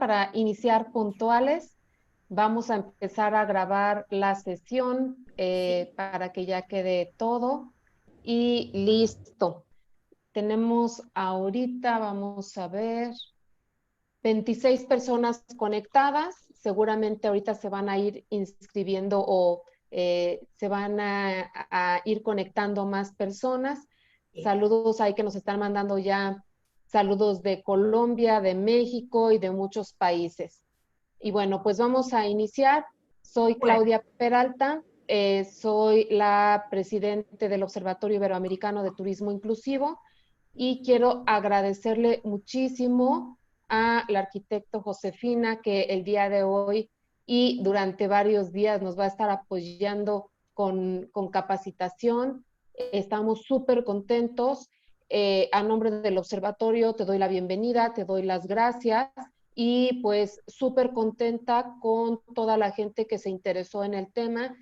para iniciar puntuales. Vamos a empezar a grabar la sesión para que ya quede todo. Y listo. Tenemos ahorita, vamos a ver, 26 personas conectadas. Seguramente ahorita se van a ir inscribiendo o se van a ir conectando más personas. Saludos ahí que nos están mandando ya saludos de Colombia, de México y de muchos países. Y bueno, pues vamos a iniciar. Soy Bueno, Claudia Peralta, soy la presidente del Observatorio Iberoamericano de Turismo Inclusivo y quiero agradecerle muchísimo al arquitecto Josefina que el día de hoy y durante varios días nos va a estar apoyando con capacitación. Estamos súper contentos. A nombre del observatorio te doy la bienvenida, te doy las gracias y pues súper contenta con toda la gente que se interesó en el tema.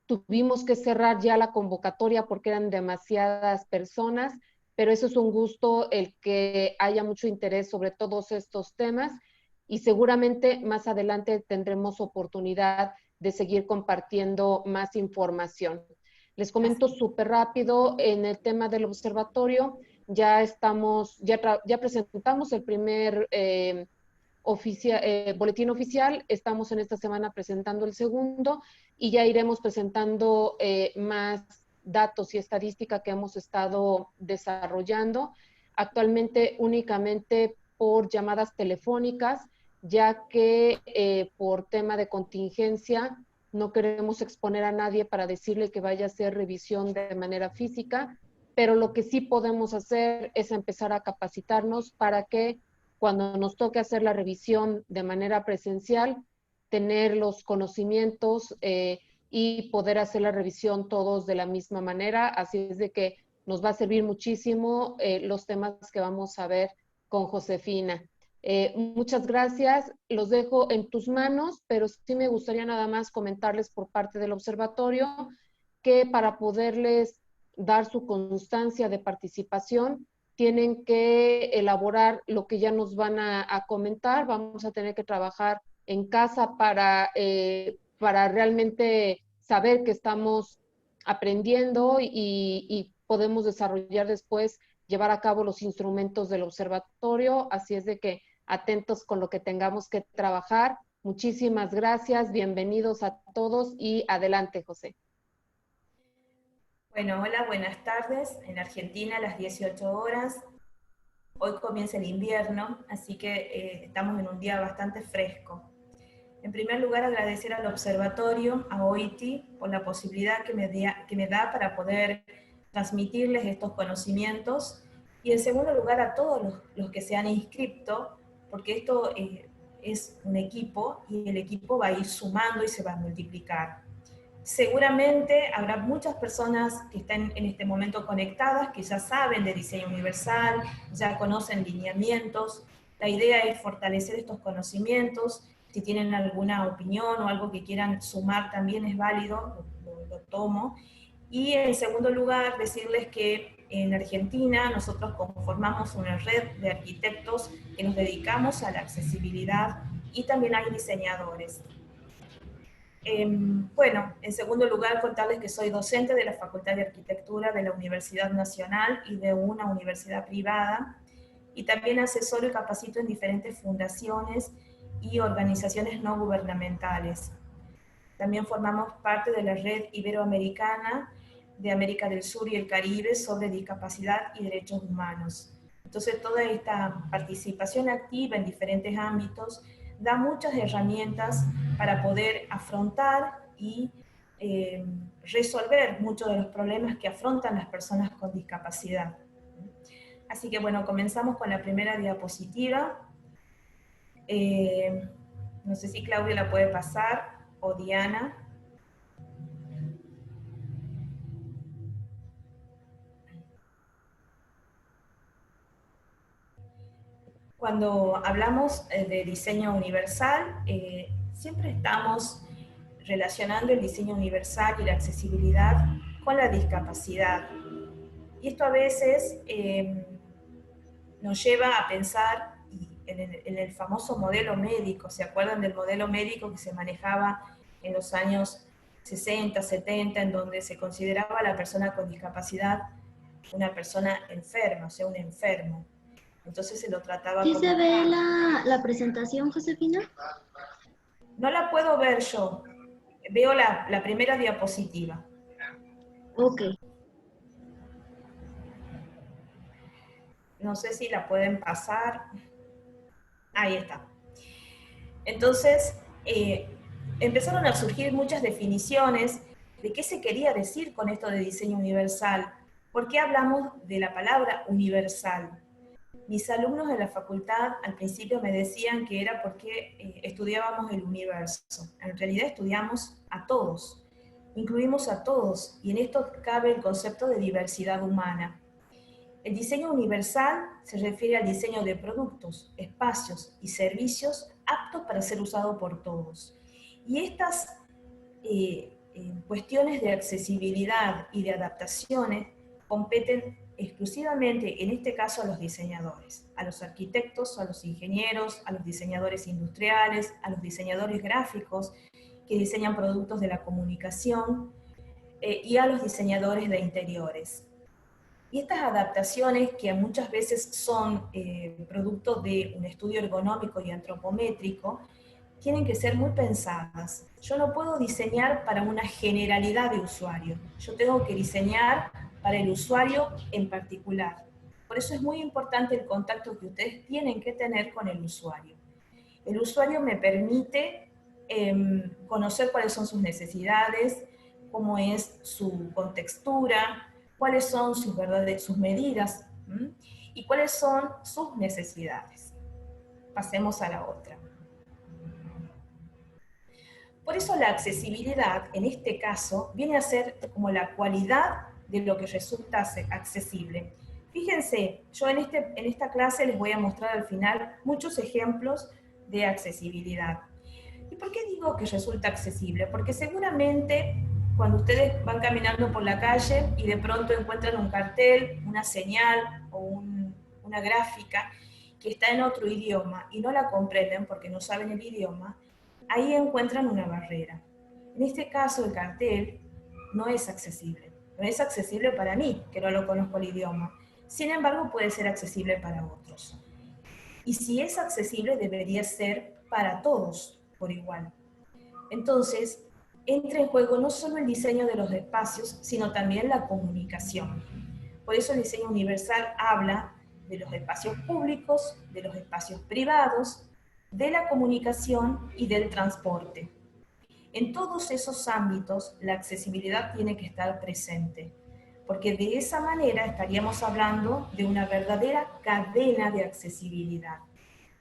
Tuvimos que cerrar ya la convocatoria porque eran demasiadas personas, pero eso es un gusto el que haya mucho interés sobre todos estos temas y seguramente más adelante tendremos oportunidad de seguir compartiendo más información. Les comento súper rápido en el tema del observatorio. Ya presentamos el primer boletín oficial, estamos en esta semana presentando el segundo y ya iremos presentando más datos y estadística que hemos estado desarrollando. Actualmente únicamente por llamadas telefónicas, ya que por tema de contingencia no queremos exponer a nadie para decirle que vaya a hacer revisión de manera física, pero lo que sí podemos hacer es empezar a capacitarnos para que cuando nos toque hacer la revisión de manera presencial, tener los conocimientos y poder hacer la revisión todos de la misma manera. Así es de que nos va a servir muchísimo los temas que vamos a ver con Josefina. Muchas gracias, los dejo en tus manos, pero sí me gustaría nada más comentarles por parte del observatorio que para poderles dar su constancia de participación, tienen que elaborar lo que ya nos van a comentar. Vamos a tener que trabajar en casa para realmente saber que estamos aprendiendo y podemos desarrollar después, llevar a cabo los instrumentos del observatorio. Así es de que atentos con lo que tengamos que trabajar. Muchísimas gracias, bienvenidos a todos y adelante, José. bueno, hola, buenas tardes. En Argentina a las 18 horas. Hoy comienza el invierno, así que estamos en un día bastante fresco. En primer lugar, agradecer al observatorio, a OITI, por la posibilidad que me da para poder transmitirles estos conocimientos. Y en segundo lugar, a todos los que se han inscrito, porque esto es un equipo y el equipo va a ir sumando y se va a multiplicar. Seguramente habrá muchas personas que están en este momento conectadas, que ya saben de diseño universal, ya conocen lineamientos. La idea es fortalecer estos conocimientos. Si tienen alguna opinión o algo que quieran sumar también es válido, lo tomo. Y en segundo lugar, decirles que en Argentina nosotros conformamos una red de arquitectos que nos dedicamos a la accesibilidad y también hay diseñadores. Bueno, en segundo lugar, contarles que soy docente de la Facultad de Arquitectura de la Universidad Nacional y de una universidad privada, y también asesoro y capacito en diferentes fundaciones y organizaciones no gubernamentales. También formamos parte de la Red Iberoamericana de América del Sur y el Caribe sobre discapacidad y derechos humanos. Entonces, toda esta participación activa en diferentes ámbitos da muchas herramientas para poder afrontar y resolver muchos de los problemas que afrontan las personas con discapacidad. Así que bueno, comenzamos con la primera diapositiva. No sé si Claudia la puede pasar, o Diana. Cuando hablamos de diseño universal, siempre estamos relacionando el diseño universal y la accesibilidad con la discapacidad. Y esto a veces nos lleva a pensar, y en el famoso modelo médico. ¿Se acuerdan del modelo médico que se manejaba en los años 60, 70, en donde se consideraba a la persona con discapacidad una persona enferma, o sea, un enfermo? Entonces se lo trataba ¿Sí como... se ve la presentación, Josefina? No la puedo ver yo. Veo la primera diapositiva. Ok. No sé si la pueden pasar. Ahí está. Entonces, empezaron a surgir muchas definiciones de qué se quería decir con esto de diseño universal. ¿Por qué hablamos de la palabra universal? Mis alumnos de la facultad al principio me decían que era porque estudiábamos el universo. En realidad estudiamos a todos, incluimos a todos, y en esto cabe el concepto de diversidad humana. El diseño universal se refiere al diseño de productos, espacios y servicios aptos para ser usados por todos. Y estas cuestiones de accesibilidad y de adaptaciones competen exclusivamente, en este caso, a los diseñadores, a los arquitectos, a los ingenieros, a los diseñadores industriales, a los diseñadores gráficos que diseñan productos de la comunicación y a los diseñadores de interiores. Y estas adaptaciones, que muchas veces son producto de un estudio ergonómico y antropométrico, tienen que ser muy pensadas. Yo no puedo diseñar para una generalidad de usuario. Yo tengo que diseñar para el usuario en particular. Por eso es muy importante el contacto que ustedes tienen que tener con el usuario. El usuario me permite conocer cuáles son sus necesidades, cómo es su contextura, cuáles son sus medidas y cuáles son sus necesidades. Pasemos a la otra. Por eso la accesibilidad, en este caso, viene a ser como la cualidad de lo que resulta accesible. Fíjense, yo en esta clase les voy a mostrar al final muchos ejemplos de accesibilidad. ¿Y por qué digo que resulta accesible? Porque seguramente cuando ustedes van caminando por la calle y de pronto encuentran un cartel, una señal o una gráfica que está en otro idioma y no la comprenden porque no saben el idioma, ahí encuentran una barrera. En este caso, el cartel no es accesible. No es accesible para mí, que no lo conozco el idioma. Sin embargo, puede ser accesible para otros. Y si es accesible, debería ser para todos por igual. Entonces, entra en juego no solo el diseño de los espacios, sino también la comunicación. Por eso el diseño universal habla de los espacios públicos, de los espacios privados, de la comunicación y del transporte. En todos esos ámbitos, la accesibilidad tiene que estar presente, porque de esa manera estaríamos hablando de una verdadera cadena de accesibilidad.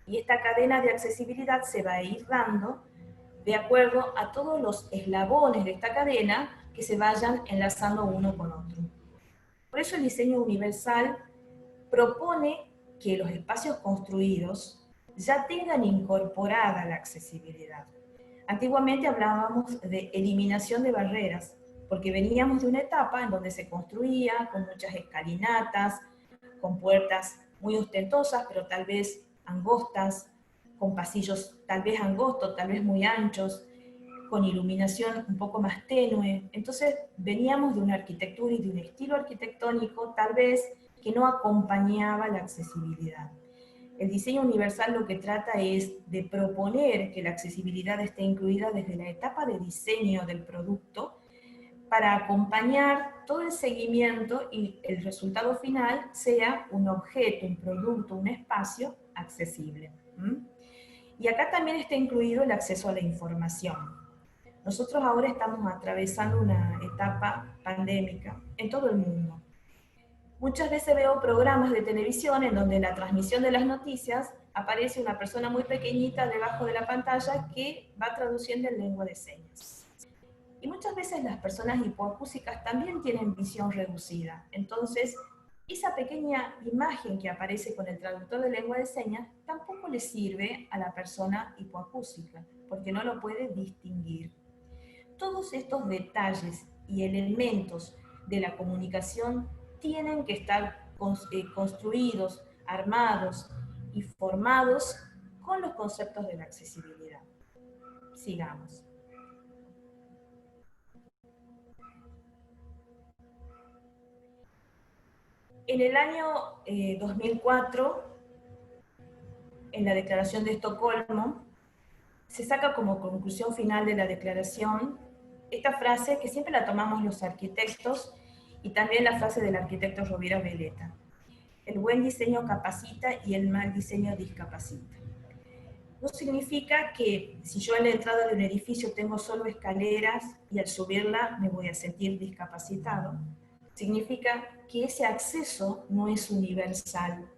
Y esta cadena de accesibilidad se va a ir dando de acuerdo a todos los eslabones de esta cadena que se vayan enlazando uno con otro. Por eso el diseño universal propone que los espacios construidos ya tengan incorporada la accesibilidad. Antiguamente hablábamos de eliminación de barreras, porque veníamos de una etapa en donde se construía con muchas escalinatas, con puertas muy ostentosas, pero tal vez angostas, con pasillos tal vez angostos, tal vez muy anchos, con iluminación un poco más tenue. Entonces veníamos de una arquitectura y de un estilo arquitectónico tal vez que no acompañaba la accesibilidad. El diseño universal lo que trata es de proponer que la accesibilidad esté incluida desde la etapa de diseño del producto para acompañar todo el seguimiento y el resultado final sea un objeto, un producto, un espacio accesible. Y acá también está incluido el acceso a la información. Nosotros ahora estamos atravesando una etapa pandémica en todo el mundo. Muchas veces veo programas de televisión en donde en la transmisión de las noticias aparece una persona muy pequeñita debajo de la pantalla que va traduciendo en lengua de señas. Y muchas veces las personas hipoacúsicas también tienen visión reducida. Entonces, esa pequeña imagen que aparece con el traductor de lengua de señas tampoco le sirve a la persona hipoacústica, porque no lo puede distinguir. Todos estos detalles y elementos de la comunicación tienen que estar construidos, armados y formados con los conceptos de la accesibilidad. Sigamos. En el año 2004, en la Declaración de Estocolmo, se saca como conclusión final de la declaración esta frase que siempre la tomamos los arquitectos y también la frase del arquitecto Rovira Veleta. El buen diseño capacita y el mal diseño discapacita. No significa que si yo en la entrada de un edificio tengo solo escaleras y al subirla me voy a sentir discapacitado. Significa que ese acceso no es universal.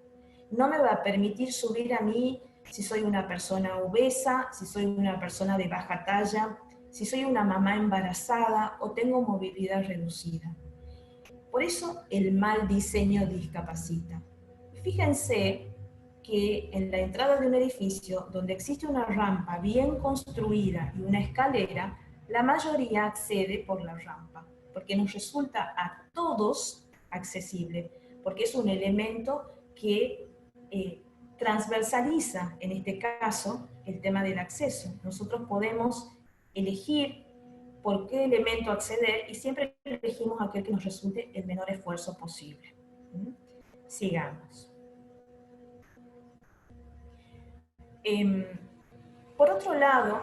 No me va a permitir subir a mí si soy una persona obesa, si soy una persona de baja talla, si soy una mamá embarazada o tengo movilidad reducida. Por eso el mal diseño discapacita. Fíjense que en la entrada de un edificio donde existe una rampa bien construida y una escalera, la mayoría accede por la rampa, porque nos resulta a todos accesible, porque es un elemento que transversaliza, en este caso, el tema del acceso. Nosotros podemos elegir por qué elemento acceder y siempre elegimos aquel que nos resulte el menor esfuerzo posible. Sigamos. Por otro lado,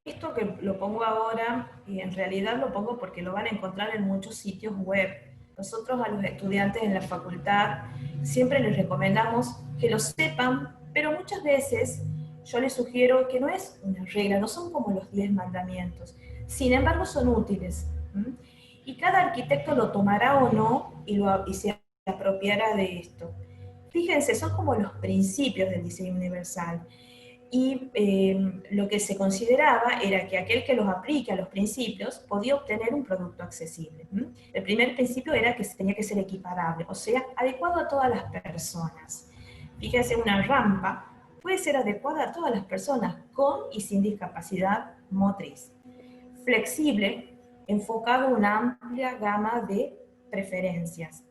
esto que lo pongo ahora, y en realidad lo pongo porque lo van a encontrar en muchos sitios web. Nosotros a los estudiantes en la facultad siempre les recomendamos que lo sepan, pero muchas veces yo les sugiero que no es una regla, no son como los 10 mandamientos. Sin embargo, son útiles. Y cada arquitecto lo tomará o no y se apropiará de esto. Fíjense, son como los principios del diseño universal. Y lo que se consideraba era que aquel que los aplique a los principios podía obtener un producto accesible. El primer principio era que tenía que ser equiparable, o sea, adecuado a todas las personas. Fíjense, una rampa puede ser adecuada a todas las personas, con y sin discapacidad motriz. Flexible, enfocado a una amplia gama de preferencias.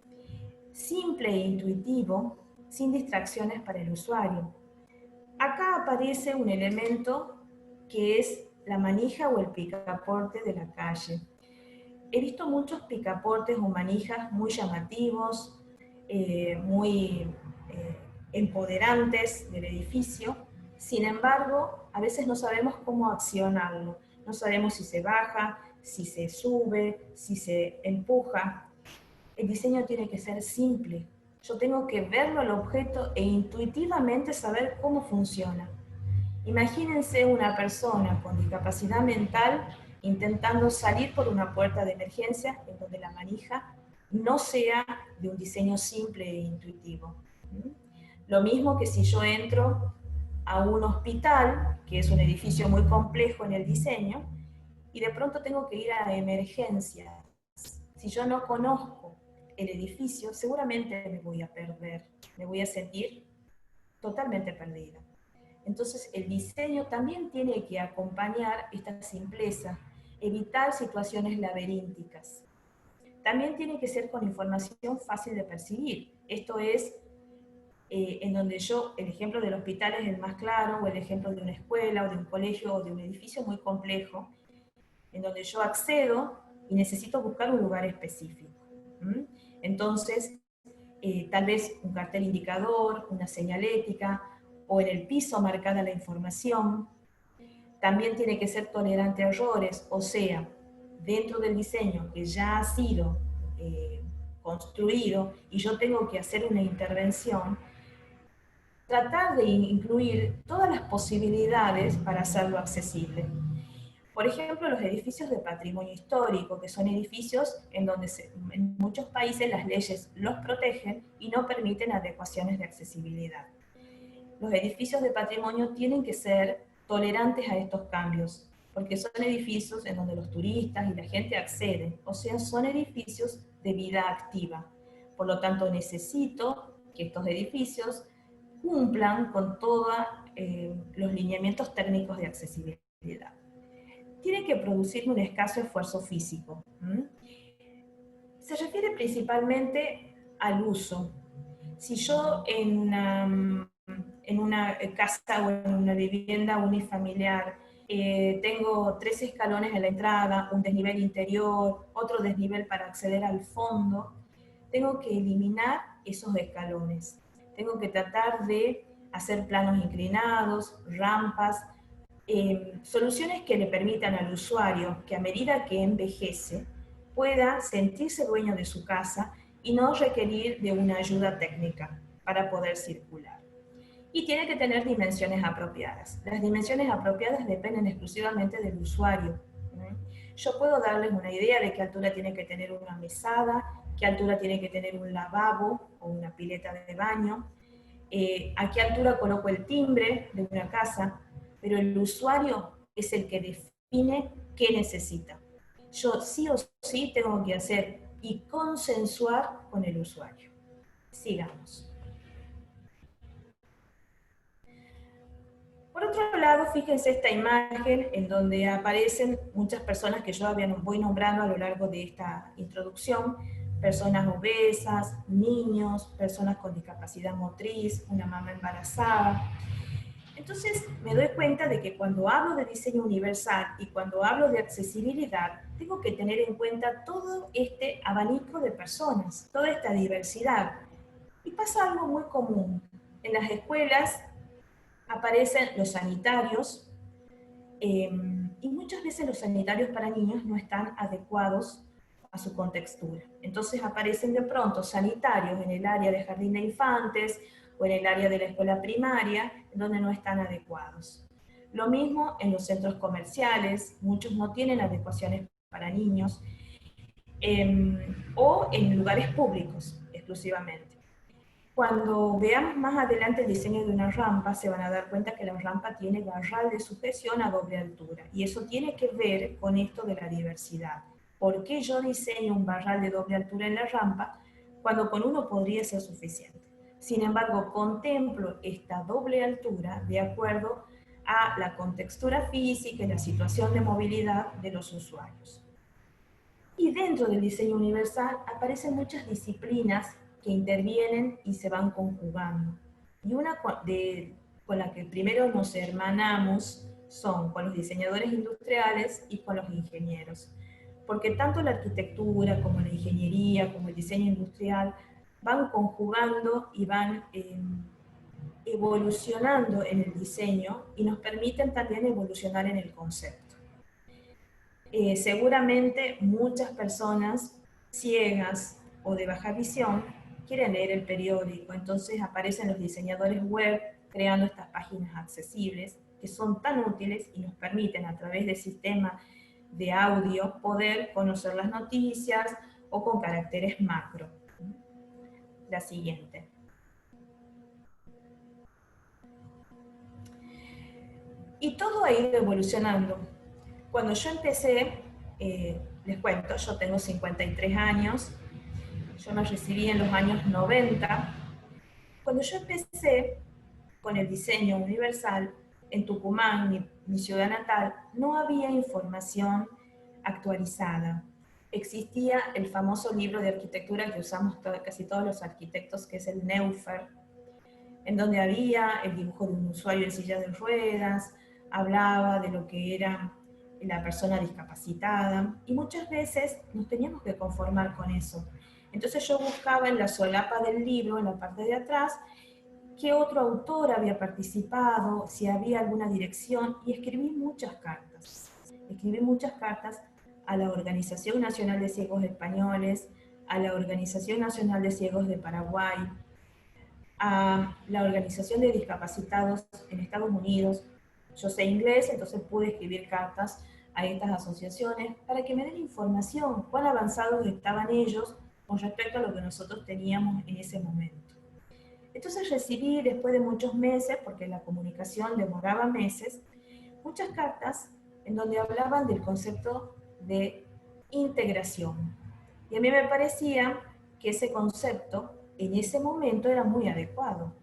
Simple e intuitivo, sin distracciones para el usuario. Acá aparece un elemento que es la manija o el picaporte de la calle. He visto muchos picaportes o manijas muy llamativos, muy empoderantes del edificio. Sin embargo, a veces no sabemos cómo accionarlo. No sabemos si se baja, si se sube, si se empuja. El diseño tiene que ser simple. Yo tengo que verlo al objeto e intuitivamente saber cómo funciona. Imagínense una persona con discapacidad mental intentando salir por una puerta de emergencia en donde la manija no sea de un diseño simple e intuitivo. Lo mismo que si yo entro a un hospital, que es un edificio muy complejo en el diseño, y de pronto tengo que ir a emergencias. Si yo no conozco el edificio, seguramente me voy a perder, me voy a sentir totalmente perdida. Entonces el diseño también tiene que acompañar esta simpleza, evitar situaciones laberínticas. También tiene que ser con información fácil de percibir. Esto es en donde el ejemplo del hospital es el más claro, o el ejemplo de una escuela, o de un colegio, o de un edificio muy complejo, en donde yo accedo y necesito buscar un lugar específico. Entonces, tal vez un cartel indicador, una señalética, o en el piso marcada la información. También tiene que ser tolerante a errores, o sea, dentro del diseño que ya ha sido construido y yo tengo que hacer una intervención, tratar de incluir todas las posibilidades para hacerlo accesible. Por ejemplo, los edificios de patrimonio histórico, que son edificios en donde en muchos países las leyes los protegen y no permiten adecuaciones de accesibilidad. Los edificios de patrimonio tienen que ser tolerantes a estos cambios, porque son edificios en donde los turistas y la gente acceden, o sea, son edificios de vida activa. Por lo tanto, necesito que estos edificios cumplan con todos los lineamientos técnicos de accesibilidad. Tiene que producir un escaso esfuerzo físico. Se refiere principalmente al uso. Si yo en en una casa o en una vivienda unifamiliar, tengo 3 escalones en la entrada, un desnivel interior, otro desnivel para acceder al fondo, tengo que eliminar esos escalones. Tengo que tratar de hacer planos inclinados, rampas, soluciones que le permitan al usuario que a medida que envejece pueda sentirse dueño de su casa y no requerir de una ayuda técnica para poder circular. Y tiene que tener dimensiones apropiadas. Las dimensiones apropiadas dependen exclusivamente del usuario. Yo puedo darles una idea de qué altura tiene que tener una mesada, qué altura tiene que tener un lavabo o una pileta de baño, a qué altura coloco el timbre de una casa, pero el usuario es el que define qué necesita. Yo sí o sí tengo que hacer y consensuar con el usuario. Sigamos. Por otro lado, fíjense esta imagen en donde aparecen muchas personas que yo voy nombrando a lo largo de esta introducción, personas obesas, niños, personas con discapacidad motriz, una mamá embarazada. Entonces me doy cuenta de que cuando hablo de diseño universal y cuando hablo de accesibilidad, tengo que tener en cuenta todo este abanico de personas, toda esta diversidad. Y pasa algo muy común. En las escuelas aparecen los sanitarios, y muchas veces los sanitarios para niños no están adecuados a su contextura. Entonces aparecen de pronto sanitarios en el área de jardín de infantes o en el área de la escuela primaria, donde no están adecuados. Lo mismo en los centros comerciales, muchos no tienen adecuaciones para niños, o en lugares públicos exclusivamente. Cuando veamos más adelante el diseño de una rampa, se van a dar cuenta que la rampa tiene barral de sujeción a doble altura. Y eso tiene que ver con esto de la diversidad. ¿Por qué yo diseño un barral de doble altura en la rampa cuando con uno podría ser suficiente? Sin embargo, contemplo esta doble altura de acuerdo a la contextura física y la situación de movilidad de los usuarios. Y dentro del diseño universal aparecen muchas disciplinas que intervienen y se van conjugando. Y una con la que primero nos hermanamos son con los diseñadores industriales y con los ingenieros. Porque tanto la arquitectura como la ingeniería, como el diseño industrial, van conjugando y van evolucionando en el diseño y nos permiten también evolucionar en el concepto. Seguramente muchas personas ciegas o de baja visión quieren leer el periódico, entonces aparecen los diseñadores web creando estas páginas accesibles que son tan útiles y nos permiten a través del sistema de audio poder conocer las noticias o con caracteres macro. La siguiente. Y todo ha ido evolucionando. Cuando yo empecé, les cuento, yo tengo 53 años, yo me recibí en los años 90. Cuando yo empecé con el diseño universal, en Tucumán, mi ciudad natal, no había información actualizada. Existía el famoso libro de arquitectura que usamos casi todos los arquitectos, que es el Neufer, en donde había el dibujo de un usuario en silla de ruedas, hablaba de lo que era la persona discapacitada, y muchas veces nos teníamos que conformar con eso. Entonces yo buscaba en la solapa del libro, en la parte de atrás, qué otro autor había participado, si había alguna dirección, y escribí muchas cartas. Escribí muchas cartas a la Organización Nacional de Ciegos Españoles, a la Organización Nacional de Ciegos de Paraguay, a la Organización de Discapacitados en Estados Unidos. Yo sé inglés, entonces pude escribir cartas a estas asociaciones para que me den información, cuán avanzados estaban ellos con respecto a lo que nosotros teníamos en ese momento. Entonces recibí, después de muchos meses, porque la comunicación demoraba meses, muchas cartas en donde hablaban del concepto de integración. Y a mí me parecía que ese concepto en ese momento era muy adecuado.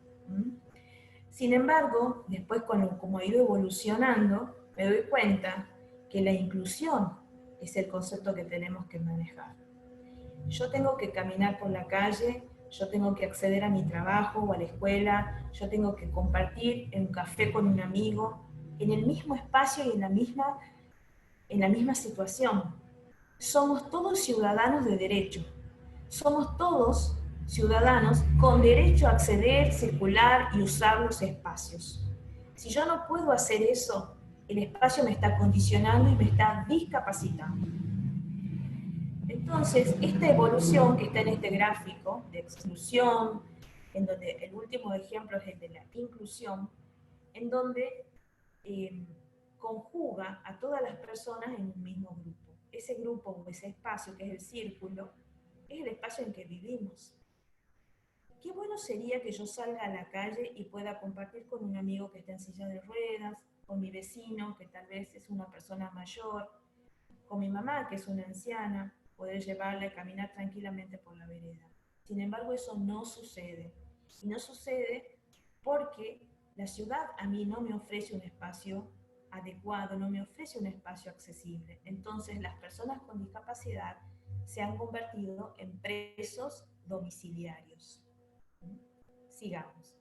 Sin embargo, después como ha ido evolucionando, me doy cuenta que la inclusión es el concepto que tenemos que manejar. Yo tengo que caminar por la calle, yo tengo que acceder a mi trabajo o a la escuela, yo tengo que compartir en un café con un amigo, en el mismo espacio y en la misma situación. Somos todos ciudadanos de derecho. Somos todos ciudadanos con derecho a acceder, circular y usar los espacios. Si yo no puedo hacer eso, el espacio me está condicionando y me está discapacitando. Entonces, esta evolución que está en este gráfico de exclusión, en donde el último ejemplo es el de la inclusión, en donde conjuga a todas las personas en un mismo grupo. Ese grupo o ese espacio que es el círculo, es el espacio en que vivimos. Qué bueno sería que yo salga a la calle y pueda compartir con un amigo que está en silla de ruedas, con mi vecino, que tal vez es una persona mayor, con mi mamá, que es una anciana, poder llevarla y caminar tranquilamente por la vereda. Sin embargo, eso no sucede. Y no sucede porque la ciudad a mí no me ofrece un espacio adecuado, no me ofrece un espacio accesible. Entonces, las personas con discapacidad se han convertido en presos domiciliarios. Sigamos.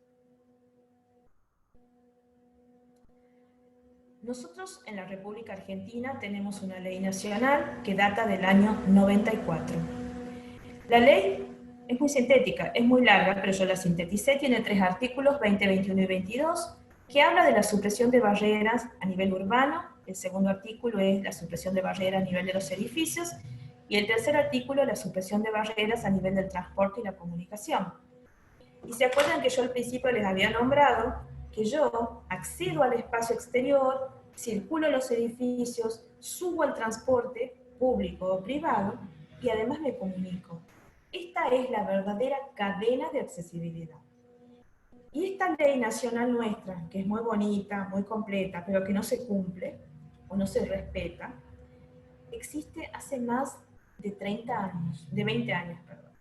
Nosotros en la República Argentina tenemos una ley nacional que data del año 94. La ley es muy sintética, es muy larga, pero yo la sinteticé, tiene 3 artículos, 20, 21 y 22, que habla de la supresión de barreras a nivel urbano. El segundo artículo es la supresión de barreras a nivel de los edificios, y el tercer artículo, la supresión de barreras a nivel del transporte y la comunicación. Y se acuerdan que yo al principio les había nombrado que yo accedo al espacio exterior, circulo los edificios, subo al transporte público o privado y además me comunico. Esta es la verdadera cadena de accesibilidad. Y esta ley nacional nuestra, que es muy bonita, muy completa, pero que no se cumple o no se respeta, existe hace más de 30 años, de 20 años, perdón.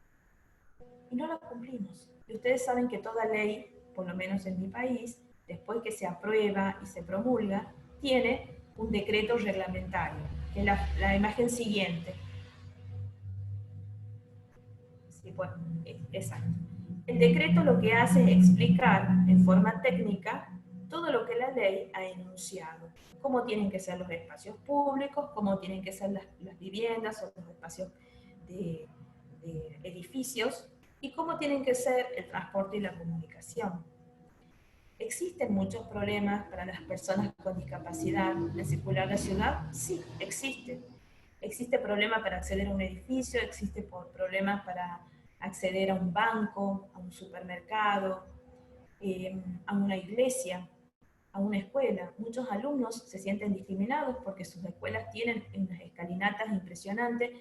Y no la cumplimos. Y ustedes saben que toda ley, por lo menos en mi país, después que se aprueba y se promulga, tiene un decreto reglamentario, que es la imagen siguiente. Sí, bueno, exacto. El decreto lo que hace es explicar en forma técnica todo lo que la ley ha enunciado. Cómo tienen que ser los espacios públicos, cómo tienen que ser las viviendas o los espacios de edificios, y cómo tienen que ser el transporte y la comunicación. ¿Existen muchos problemas para las personas con discapacidad de circular la ciudad? Sí, existen. Existe problema para acceder a un edificio, existe problemas para acceder a un banco, a un supermercado, a una iglesia, a una escuela. Muchos alumnos se sienten discriminados porque sus escuelas tienen unas escalinatas impresionantes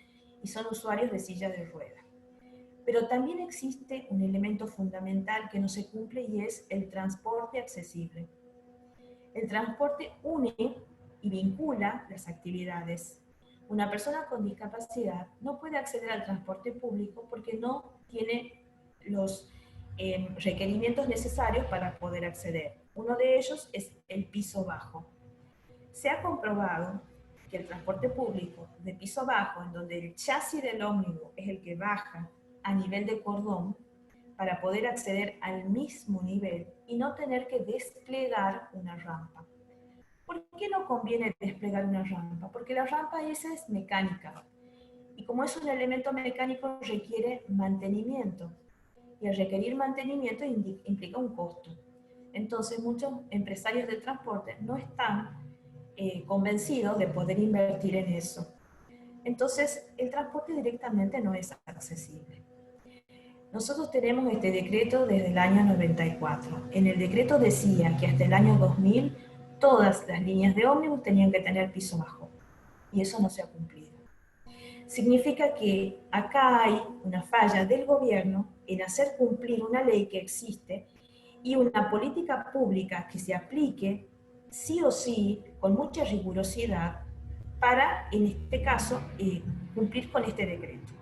y son usuarios de silla de ruedas. Pero también existe un elemento fundamental que no se cumple y es el transporte accesible. El transporte une y vincula las actividades. Una persona con discapacidad no puede acceder al transporte público porque no tiene los requerimientos necesarios para poder acceder. Uno de ellos es el piso bajo. Se ha comprobado que el transporte público de piso bajo, en donde el chasis del ómnibus es el que baja a nivel de cordón, para poder acceder al mismo nivel y no tener que desplegar una rampa. ¿Por qué no conviene desplegar una rampa? Porque la rampa esa es mecánica. Y como es un elemento mecánico, requiere mantenimiento. Y al requerir mantenimiento implica un costo. Entonces, muchos empresarios del transporte no están convencidos de poder invertir en eso. Entonces, el transporte directamente no es accesible. Nosotros tenemos este decreto desde el año 94. En el decreto decía que hasta el año 2000 todas las líneas de ómnibus tenían que tener piso bajo. Y eso no se ha cumplido. Significa que acá hay una falla del gobierno en hacer cumplir una ley que existe y una política pública que se aplique sí o sí, con mucha rigurosidad, para, en este caso, cumplir con este decreto.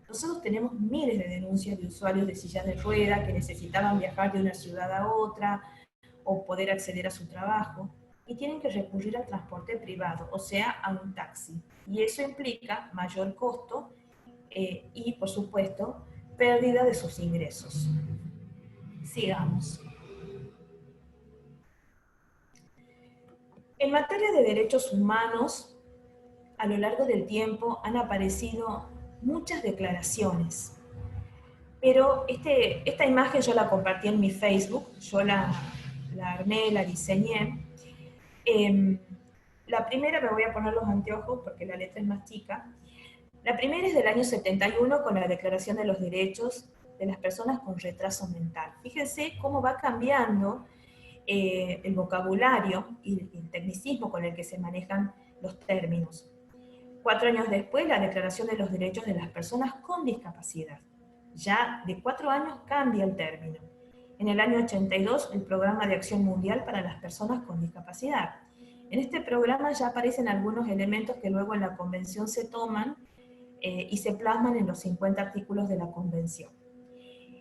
Nosotros tenemos miles de denuncias de usuarios de sillas de ruedas que necesitaban viajar de una ciudad a otra o poder acceder a su trabajo y tienen que recurrir al transporte privado, o sea, a un taxi. Y eso implica mayor costo y, por supuesto, pérdida de sus ingresos. Sigamos. En materia de derechos humanos, a lo largo del tiempo han aparecido muchas declaraciones. Pero esta imagen yo la compartí en mi Facebook, yo la armé, la diseñé. La primera, me voy a poner los anteojos porque la letra es más chica. La primera es del año 71 con la Declaración de los Derechos de las Personas con Retraso Mental. Fíjense cómo va cambiando el vocabulario y el tecnicismo con el que se manejan los términos. 4 años después, la Declaración de los Derechos de las Personas con Discapacidad. Ya de 4 años cambia el término. En el año 82, el Programa de Acción Mundial para las Personas con Discapacidad. En este programa ya aparecen algunos elementos que luego en la Convención se toman y se plasman en los 50 artículos de la Convención.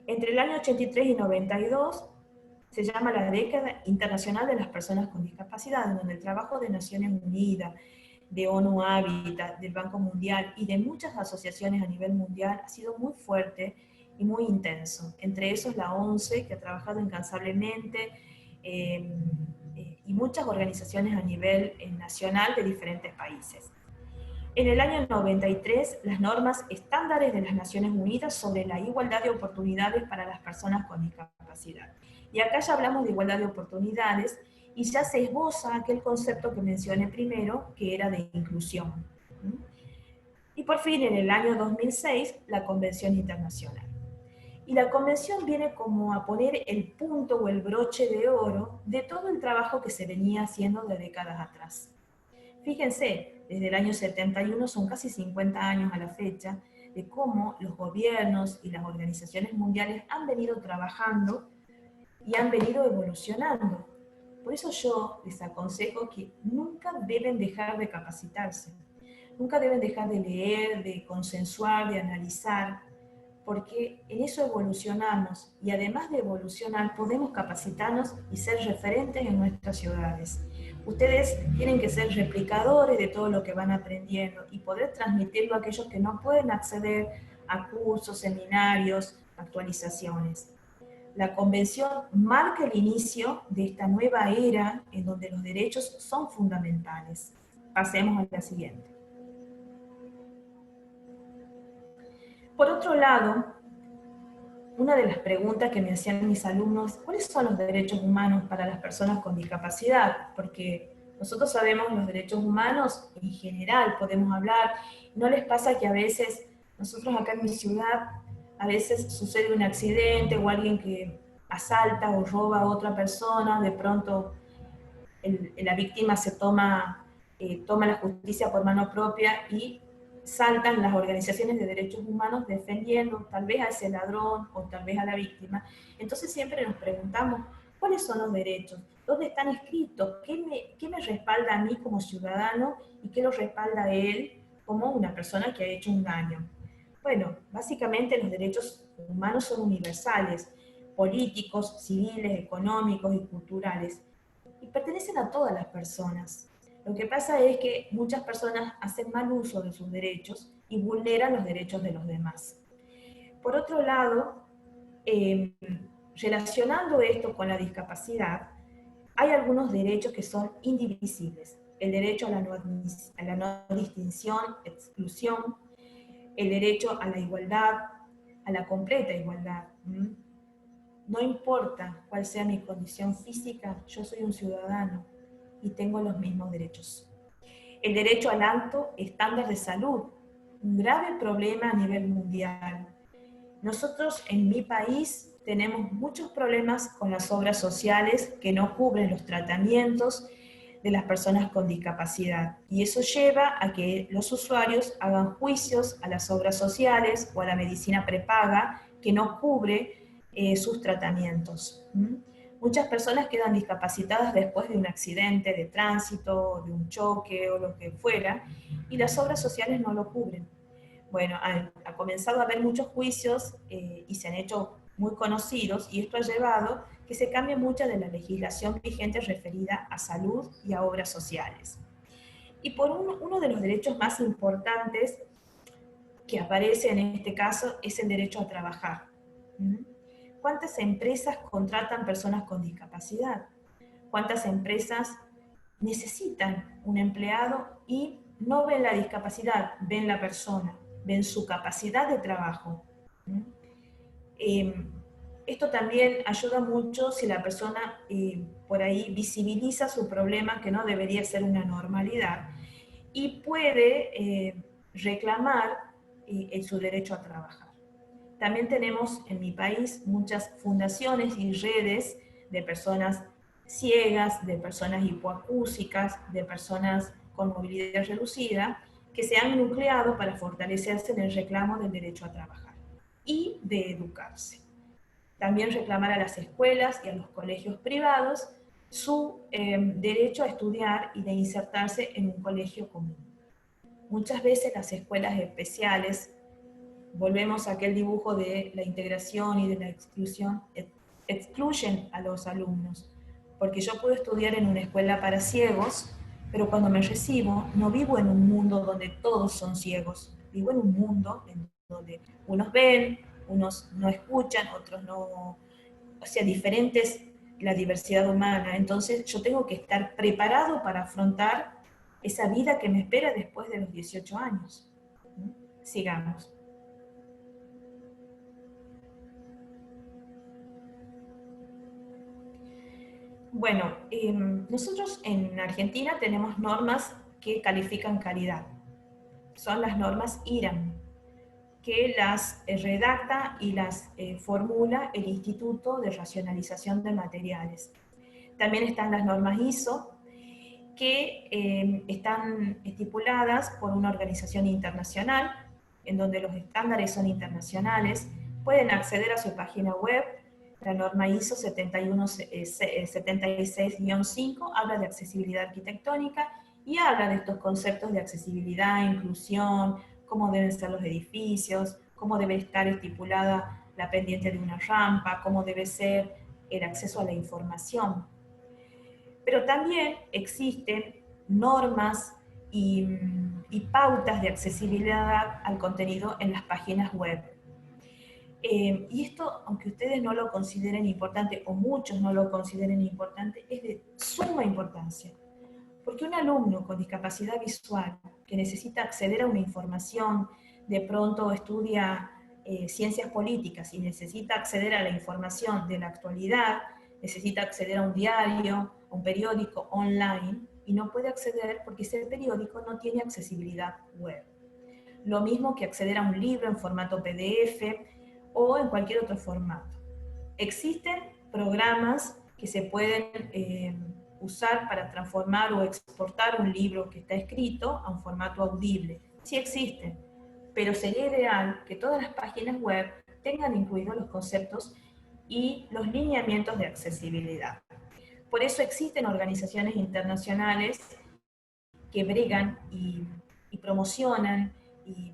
Entre el año 83 y 92 se llama la Década Internacional de las Personas con Discapacidad, en donde el trabajo de Naciones Unidas, de ONU Habitat, del Banco Mundial y de muchas asociaciones a nivel mundial ha sido muy fuerte y muy intenso. Entre esos la ONCE, que ha trabajado incansablemente, y muchas organizaciones a nivel nacional de diferentes países. En el año 93, las normas estándares de las Naciones Unidas sobre la igualdad de oportunidades para las personas con discapacidad. Y acá ya hablamos de igualdad de oportunidades y ya se esboza aquel concepto que mencioné primero, que era de inclusión. Y por fin, en el año 2006, la Convención Internacional. Y la Convención viene como a poner el punto o el broche de oro de todo el trabajo que se venía haciendo de décadas atrás. Fíjense, desde el año 71 son casi 50 años a la fecha, de cómo los gobiernos y las organizaciones mundiales han venido trabajando y han venido evolucionando. Por eso yo les aconsejo que nunca deben dejar de capacitarse, nunca deben dejar de leer, de consensuar, de analizar, porque en eso evolucionamos y además de evolucionar podemos capacitarnos y ser referentes en nuestras ciudades. Ustedes tienen que ser replicadores de todo lo que van aprendiendo y poder transmitirlo a aquellos que no pueden acceder a cursos, seminarios, actualizaciones. La Convención marca el inicio de esta nueva era en donde los derechos son fundamentales. Pasemos a la siguiente. Por otro lado, una de las preguntas que me hacían mis alumnos, ¿cuáles son los derechos humanos para las personas con discapacidad? Porque nosotros sabemos los derechos humanos en general, podemos hablar, ¿no les pasa que a veces, nosotros acá en mi ciudad, a veces sucede un accidente o alguien que asalta o roba a otra persona, de pronto la víctima se toma la justicia por mano propia y saltan las organizaciones de derechos humanos defendiendo tal vez a ese ladrón o tal vez a la víctima. Entonces siempre nos preguntamos, ¿cuáles son los derechos? ¿Dónde están escritos? ¿Qué me respalda a mí como ciudadano y qué lo respalda a él como una persona que ha hecho un daño? Bueno, básicamente los derechos humanos son universales, políticos, civiles, económicos y culturales, y pertenecen a todas las personas. Lo que pasa es que muchas personas hacen mal uso de sus derechos y vulneran los derechos de los demás. Por otro lado, relacionando esto con la discapacidad, hay algunos derechos que son indivisibles. El derecho a la no distinción, exclusión, el derecho a la igualdad, a la completa igualdad. No importa cuál sea mi condición física, yo soy un ciudadano y tengo los mismos derechos. El derecho al alto estándar de salud, un grave problema a nivel mundial. Nosotros en mi país tenemos muchos problemas con las obras sociales que no cubren los tratamientos de las personas con discapacidad. Y eso lleva a que los usuarios hagan juicios a las obras sociales o a la medicina prepaga que no cubre sus tratamientos. Muchas personas quedan discapacitadas después de un accidente de tránsito, de un choque o lo que fuera, y las obras sociales no lo cubren. Bueno, ha comenzado a haber muchos juicios y se han hecho muy conocidos, y esto ha llevado que se cambie mucha de la legislación vigente referida a salud y a obras sociales. Y por uno de los derechos más importantes que aparece en este caso es el derecho a trabajar. ¿Cuántas empresas contratan personas con discapacidad? ¿Cuántas empresas necesitan un empleado y no ven la discapacidad, ven la persona, ven su capacidad de trabajo? Esto también ayuda mucho si la persona por ahí visibiliza su problema, que no debería ser una normalidad, y puede reclamar su derecho a trabajar. También tenemos en mi país muchas fundaciones y redes de personas ciegas, de personas hipoacúsicas, de personas con movilidad reducida, que se han nucleado para fortalecerse en el reclamo del derecho a trabajar y de educarse. También reclamar a las escuelas y a los colegios privados su derecho a estudiar y de insertarse en un colegio común. Muchas veces las escuelas especiales, volvemos a aquel dibujo de la integración y de la exclusión, excluyen a los alumnos, porque yo puedo estudiar en una escuela para ciegos, pero cuando me recibo no vivo en un mundo donde todos son ciegos, vivo en un mundo en donde unos ven, unos no escuchan, otros no, o sea, diferentes la diversidad humana. Entonces yo tengo que estar preparado para afrontar esa vida que me espera después de los 18 años. Sigamos. Bueno, nosotros en Argentina tenemos normas que califican calidad. Son las normas IRAM, que las redacta y las formula el Instituto de Racionalización de Materiales. También están las normas ISO, que están estipuladas por una organización internacional, en donde los estándares son internacionales. Pueden acceder a su página web. La norma ISO 76-5 habla de accesibilidad arquitectónica y habla de estos conceptos de accesibilidad, inclusión, cómo deben ser los edificios, cómo debe estar estipulada la pendiente de una rampa, cómo debe ser el acceso a la información. Pero también existen normas y pautas de accesibilidad al contenido en las páginas web. Y esto, aunque ustedes no lo consideren importante, o muchos no lo consideren importante, es de suma importancia. Porque un alumno con discapacidad visual que necesita acceder a una información, de pronto estudia ciencias políticas y necesita acceder a la información de la actualidad, necesita acceder a un diario, a un periódico online, y no puede acceder porque ese periódico no tiene accesibilidad web. Lo mismo que acceder a un libro en formato PDF o en cualquier otro formato. Existen programas que se pueden usar para transformar o exportar un libro que está escrito a un formato audible. Sí existen, pero sería ideal que todas las páginas web tengan incluidos los conceptos y los lineamientos de accesibilidad. Por eso existen organizaciones internacionales que bregan y promocionan, y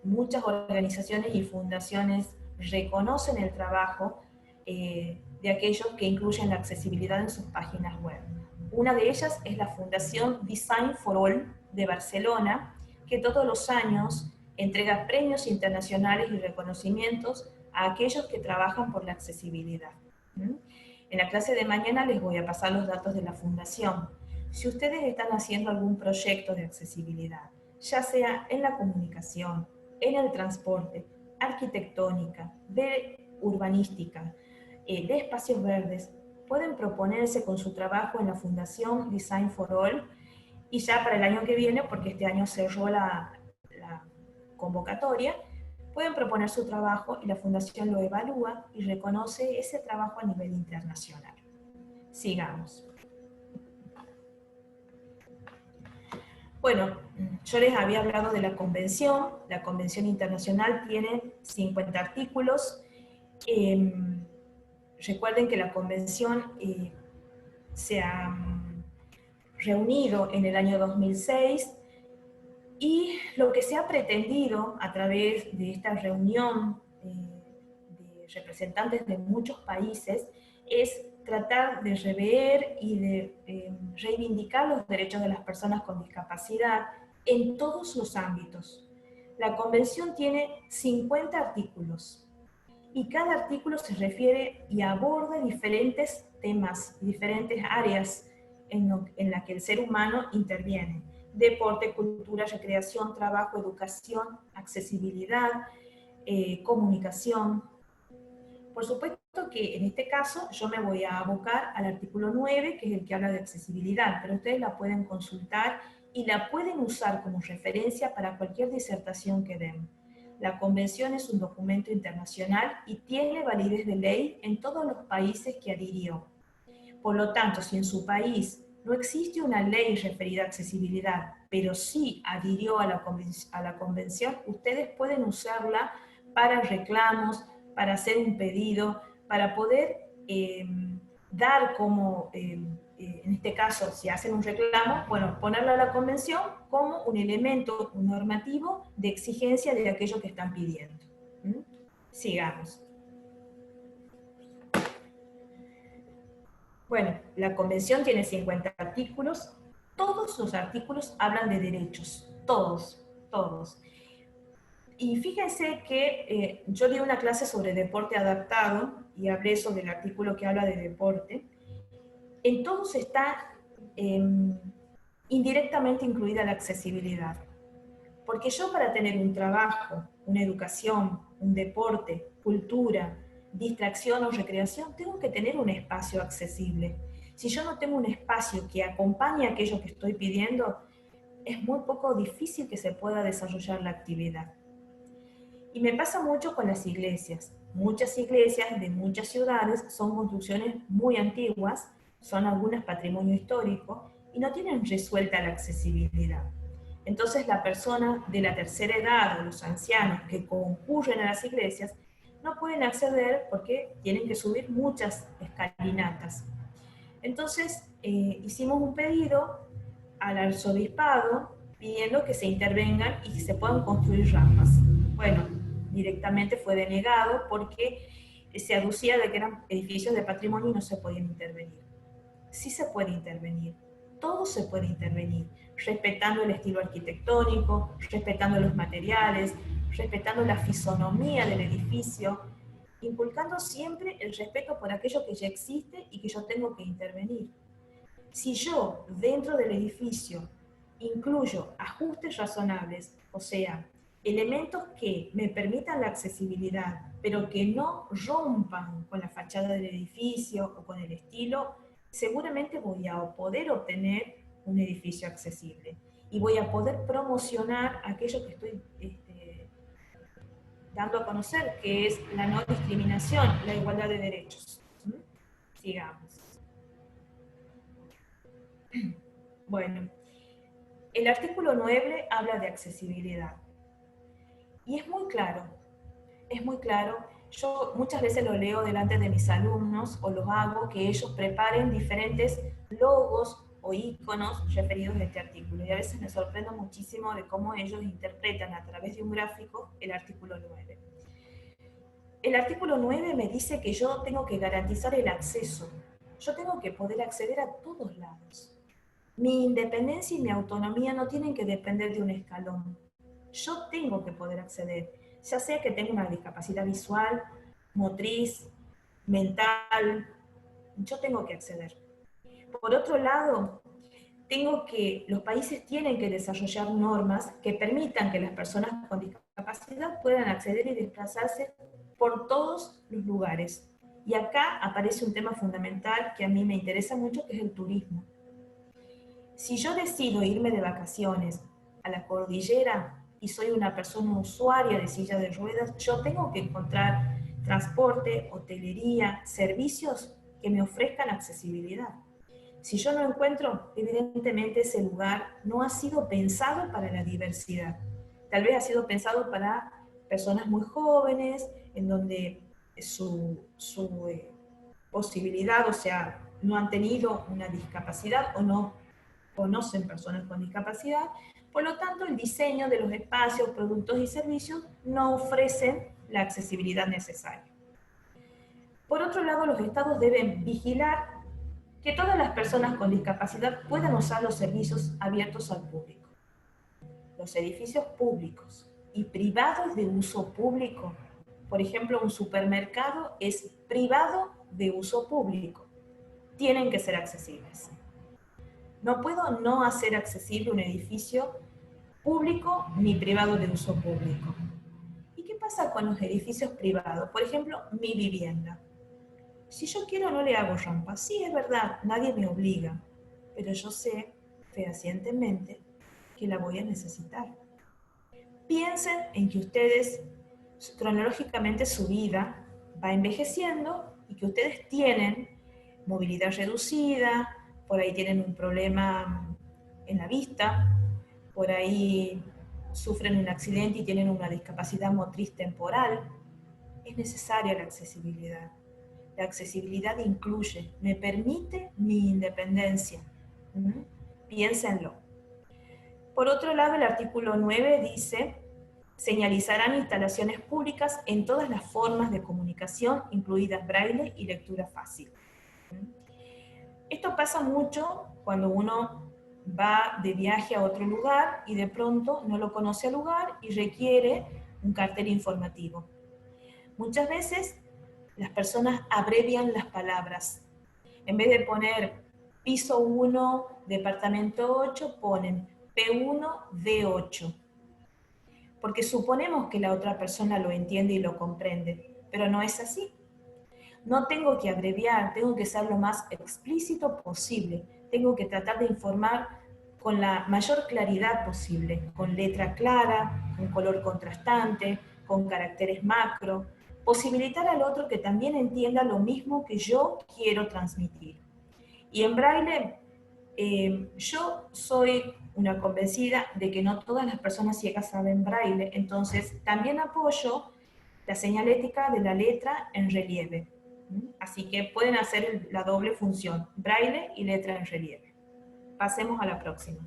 muchas organizaciones y fundaciones reconocen el trabajo de aquellos que incluyen la accesibilidad en sus páginas web. Una de ellas es la Fundación Design for All de Barcelona, que todos los años entrega premios internacionales y reconocimientos a aquellos que trabajan por la accesibilidad. En la clase de mañana les voy a pasar los datos de la fundación. Si ustedes están haciendo algún proyecto de accesibilidad, ya sea en la comunicación, en el transporte, arquitectónica, de urbanística, de espacios verdes, pueden proponerse con su trabajo en la Fundación Design for All, y ya para el año que viene, porque este año cerró la convocatoria, pueden proponer su trabajo y la Fundación lo evalúa y reconoce ese trabajo a nivel internacional. Sigamos. Bueno, yo les había hablado de la Convención. La Convención Internacional tiene 50 artículos. Recuerden que la Convención se ha reunido en el año 2006, y lo que se ha pretendido a través de esta reunión de representantes de muchos países es tratar de rever y de reivindicar los derechos de las personas con discapacidad en todos los ámbitos. La convención tiene 50 artículos y cada artículo se refiere y aborda diferentes temas, diferentes áreas en las que el ser humano interviene. Deporte, cultura, recreación, trabajo, educación, accesibilidad, comunicación. Por supuesto que en este caso yo me voy a abocar al artículo 9, que es el que habla de accesibilidad, pero ustedes la pueden consultar y la pueden usar como referencia para cualquier disertación que den. La convención es un documento internacional y tiene validez de ley en todos los países que adhirió. Por lo tanto, si en su país no existe una ley referida a accesibilidad, pero sí adhirió a la convención, ustedes pueden usarla para reclamos, para hacer un pedido, para poder dar como, en este caso, si hacen un reclamo, bueno, ponerlo a la convención como un elemento normativo de exigencia de aquello que están pidiendo. Sigamos. Bueno, la convención tiene 50 artículos. Todos los artículos hablan de derechos. Todos, todos. Y fíjense que yo di una clase sobre deporte adaptado y hablé sobre el artículo que habla de deporte. En todos está indirectamente incluida la accesibilidad. Porque yo, para tener un trabajo, una educación, un deporte, cultura, distracción o recreación, tengo que tener un espacio accesible. Si yo no tengo un espacio que acompañe aquello que estoy pidiendo, es muy poco difícil que se pueda desarrollar la actividad. Y me pasa mucho con las iglesias. Muchas iglesias de muchas ciudades son construcciones muy antiguas, son algunas patrimonio histórico y no tienen resuelta la accesibilidad. Entonces la persona de la tercera edad o los ancianos que concurren a las iglesias no pueden acceder porque tienen que subir muchas escalinatas. Entonces hicimos un pedido al arzobispado pidiendo que se intervengan y que se puedan construir rampas. Bueno, directamente fue denegado porque se aducía de que eran edificios de patrimonio y no se podían intervenir. Sí se puede intervenir, todo se puede intervenir, respetando el estilo arquitectónico, respetando los materiales, respetando la fisonomía del edificio, inculcando siempre el respeto por aquello que ya existe y que yo tengo que intervenir. Si yo, dentro del edificio, incluyo ajustes razonables, o sea, elementos que me permitan la accesibilidad, pero que no rompan con la fachada del edificio o con el estilo, seguramente voy a poder obtener un edificio accesible y voy a poder promocionar aquello que estoy dando a conocer, que es la no discriminación, la igualdad de derechos. Sigamos. Bueno, el artículo 9 habla de accesibilidad. Y es muy claro, es muy claro. Yo muchas veces lo leo delante de mis alumnos o los hago que ellos preparen diferentes logos o iconos referidos a este artículo. Y a veces me sorprendo muchísimo de cómo ellos interpretan a través de un gráfico el artículo 9. El artículo 9 me dice que yo tengo que garantizar el acceso. Yo tengo que poder acceder a todos lados. Mi independencia y mi autonomía no tienen que depender de un escalón. Yo tengo que poder acceder, ya sea que tenga una discapacidad visual, motriz, mental, yo tengo que acceder. Por otro lado, los países tienen que desarrollar normas que permitan que las personas con discapacidad puedan acceder y desplazarse por todos los lugares. Y acá aparece un tema fundamental que a mí me interesa mucho, que es el turismo. Si yo decido irme de vacaciones a la cordillera y soy una persona usuaria de silla de ruedas, yo tengo que encontrar transporte, hotelería, servicios que me ofrezcan accesibilidad. Si yo no encuentro, evidentemente ese lugar no ha sido pensado para la diversidad. Tal vez ha sido pensado para personas muy jóvenes, en donde su posibilidad, o sea, no han tenido una discapacidad o no conocen personas con discapacidad. Por lo tanto, el diseño de los espacios, productos y servicios no ofrecen la accesibilidad necesaria. Por otro lado, los estados deben vigilar que todas las personas con discapacidad puedan usar los servicios abiertos al público, los edificios públicos y privados de uso público. Por ejemplo, un supermercado es privado de uso público. Tienen que ser accesibles. No puedo no hacer accesible un edificio público ni privado de uso público. ¿Y qué pasa con los edificios privados? Por ejemplo, mi vivienda. Si yo quiero no le hago rampa. Sí, es verdad, nadie me obliga, pero yo sé fehacientemente que la voy a necesitar. Piensen en que ustedes, cronológicamente su vida va envejeciendo y que ustedes tienen movilidad reducida, por ahí tienen un problema en la vista, por ahí sufren un accidente y tienen una discapacidad motriz temporal. Es necesaria la accesibilidad. La accesibilidad incluye, me permite mi independencia. Piénsenlo. Por otro lado, el artículo 9 dice, señalizarán instalaciones públicas en todas las formas de comunicación, incluidas braille y lectura fácil. Esto pasa mucho cuando uno va de viaje a otro lugar y de pronto no lo conoce el lugar y requiere un cartel informativo. Muchas veces las personas abrevian las palabras. En vez de poner piso 1, departamento 8, ponen P1, D8. Porque suponemos que la otra persona lo entiende y lo comprende, pero no es así. No tengo que abreviar, tengo que ser lo más explícito posible. Tengo que tratar de informar con la mayor claridad posible, con letra clara, con color contrastante, con caracteres macro. Posibilitar al otro que también entienda lo mismo que yo quiero transmitir. Y en braille, yo soy una convencida de que no todas las personas ciegas saben braille, entonces también apoyo la señalética de la letra en relieve. Así que pueden hacer la doble función, braille y letra en relieve. Pasemos a la próxima.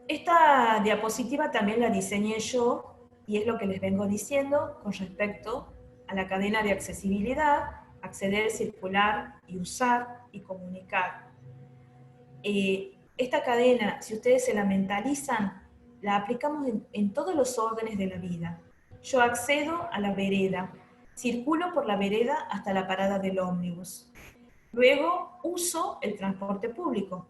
Esta diapositiva también la diseñé yo y es lo que les vengo diciendo con respecto a la cadena de accesibilidad, acceder, circular y usar y comunicar. Esta cadena, si ustedes se la mentalizan, la aplicamos en todos los órdenes de la vida. Yo accedo a la vereda, circulo por la vereda hasta la parada del ómnibus. Luego uso el transporte público.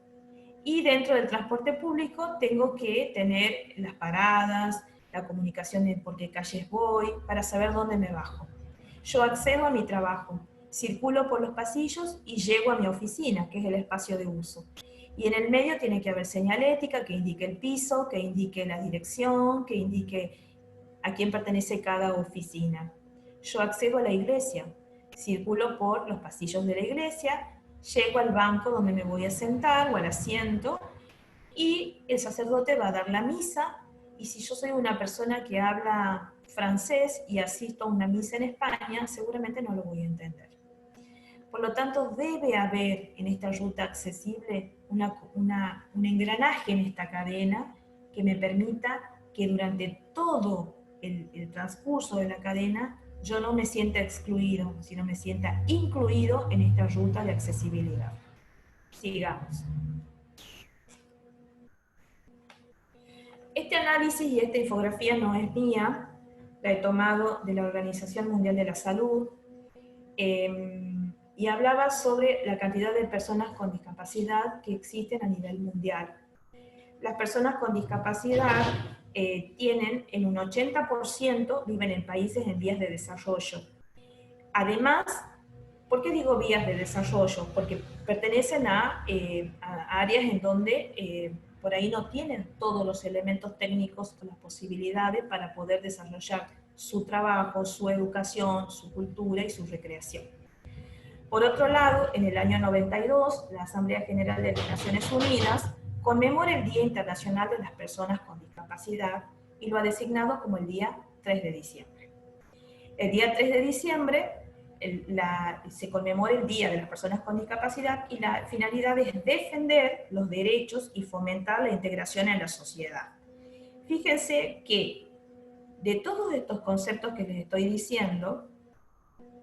Y dentro del transporte público tengo que tener las paradas, la comunicación de por qué calles voy, para saber dónde me bajo. Yo accedo a mi trabajo, circulo por los pasillos y llego a mi oficina, que es el espacio de uso. Y en el medio tiene que haber señalética que indique el piso, que indique la dirección, que indique a quién pertenece cada oficina. Yo accedo a la iglesia, circulo por los pasillos de la iglesia, llego al banco donde me voy a sentar o al asiento y el sacerdote va a dar la misa y si yo soy una persona que habla francés y asisto a una misa en España, seguramente no lo voy a entender. Por lo tanto, debe haber en esta ruta accesible un engranaje en esta cadena que me permita que durante todo el transcurso de la cadena yo no me sienta excluido, sino me sienta incluido en esta ruta de accesibilidad. Sigamos. Este análisis y esta infografía no es mía, la he tomado de la Organización Mundial de la Salud, y hablaba sobre la cantidad de personas con discapacidad que existen a nivel mundial. Las personas con discapacidad tienen en un 80% viven en países en vías de desarrollo. Además, ¿por qué digo vías de desarrollo? Porque pertenecen a áreas en donde por ahí no tienen todos los elementos técnicos o las posibilidades para poder desarrollar su trabajo, su educación, su cultura y su recreación. Por otro lado, en el año 92, la Asamblea General de las Naciones Unidas conmemora el Día Internacional de las Personas con Discapacidad y lo ha designado como el día 3 de diciembre. El día 3 de diciembre se conmemora el Día de las Personas con Discapacidad y la finalidad es defender los derechos y fomentar la integración en la sociedad. Fíjense que de todos estos conceptos que les estoy diciendo,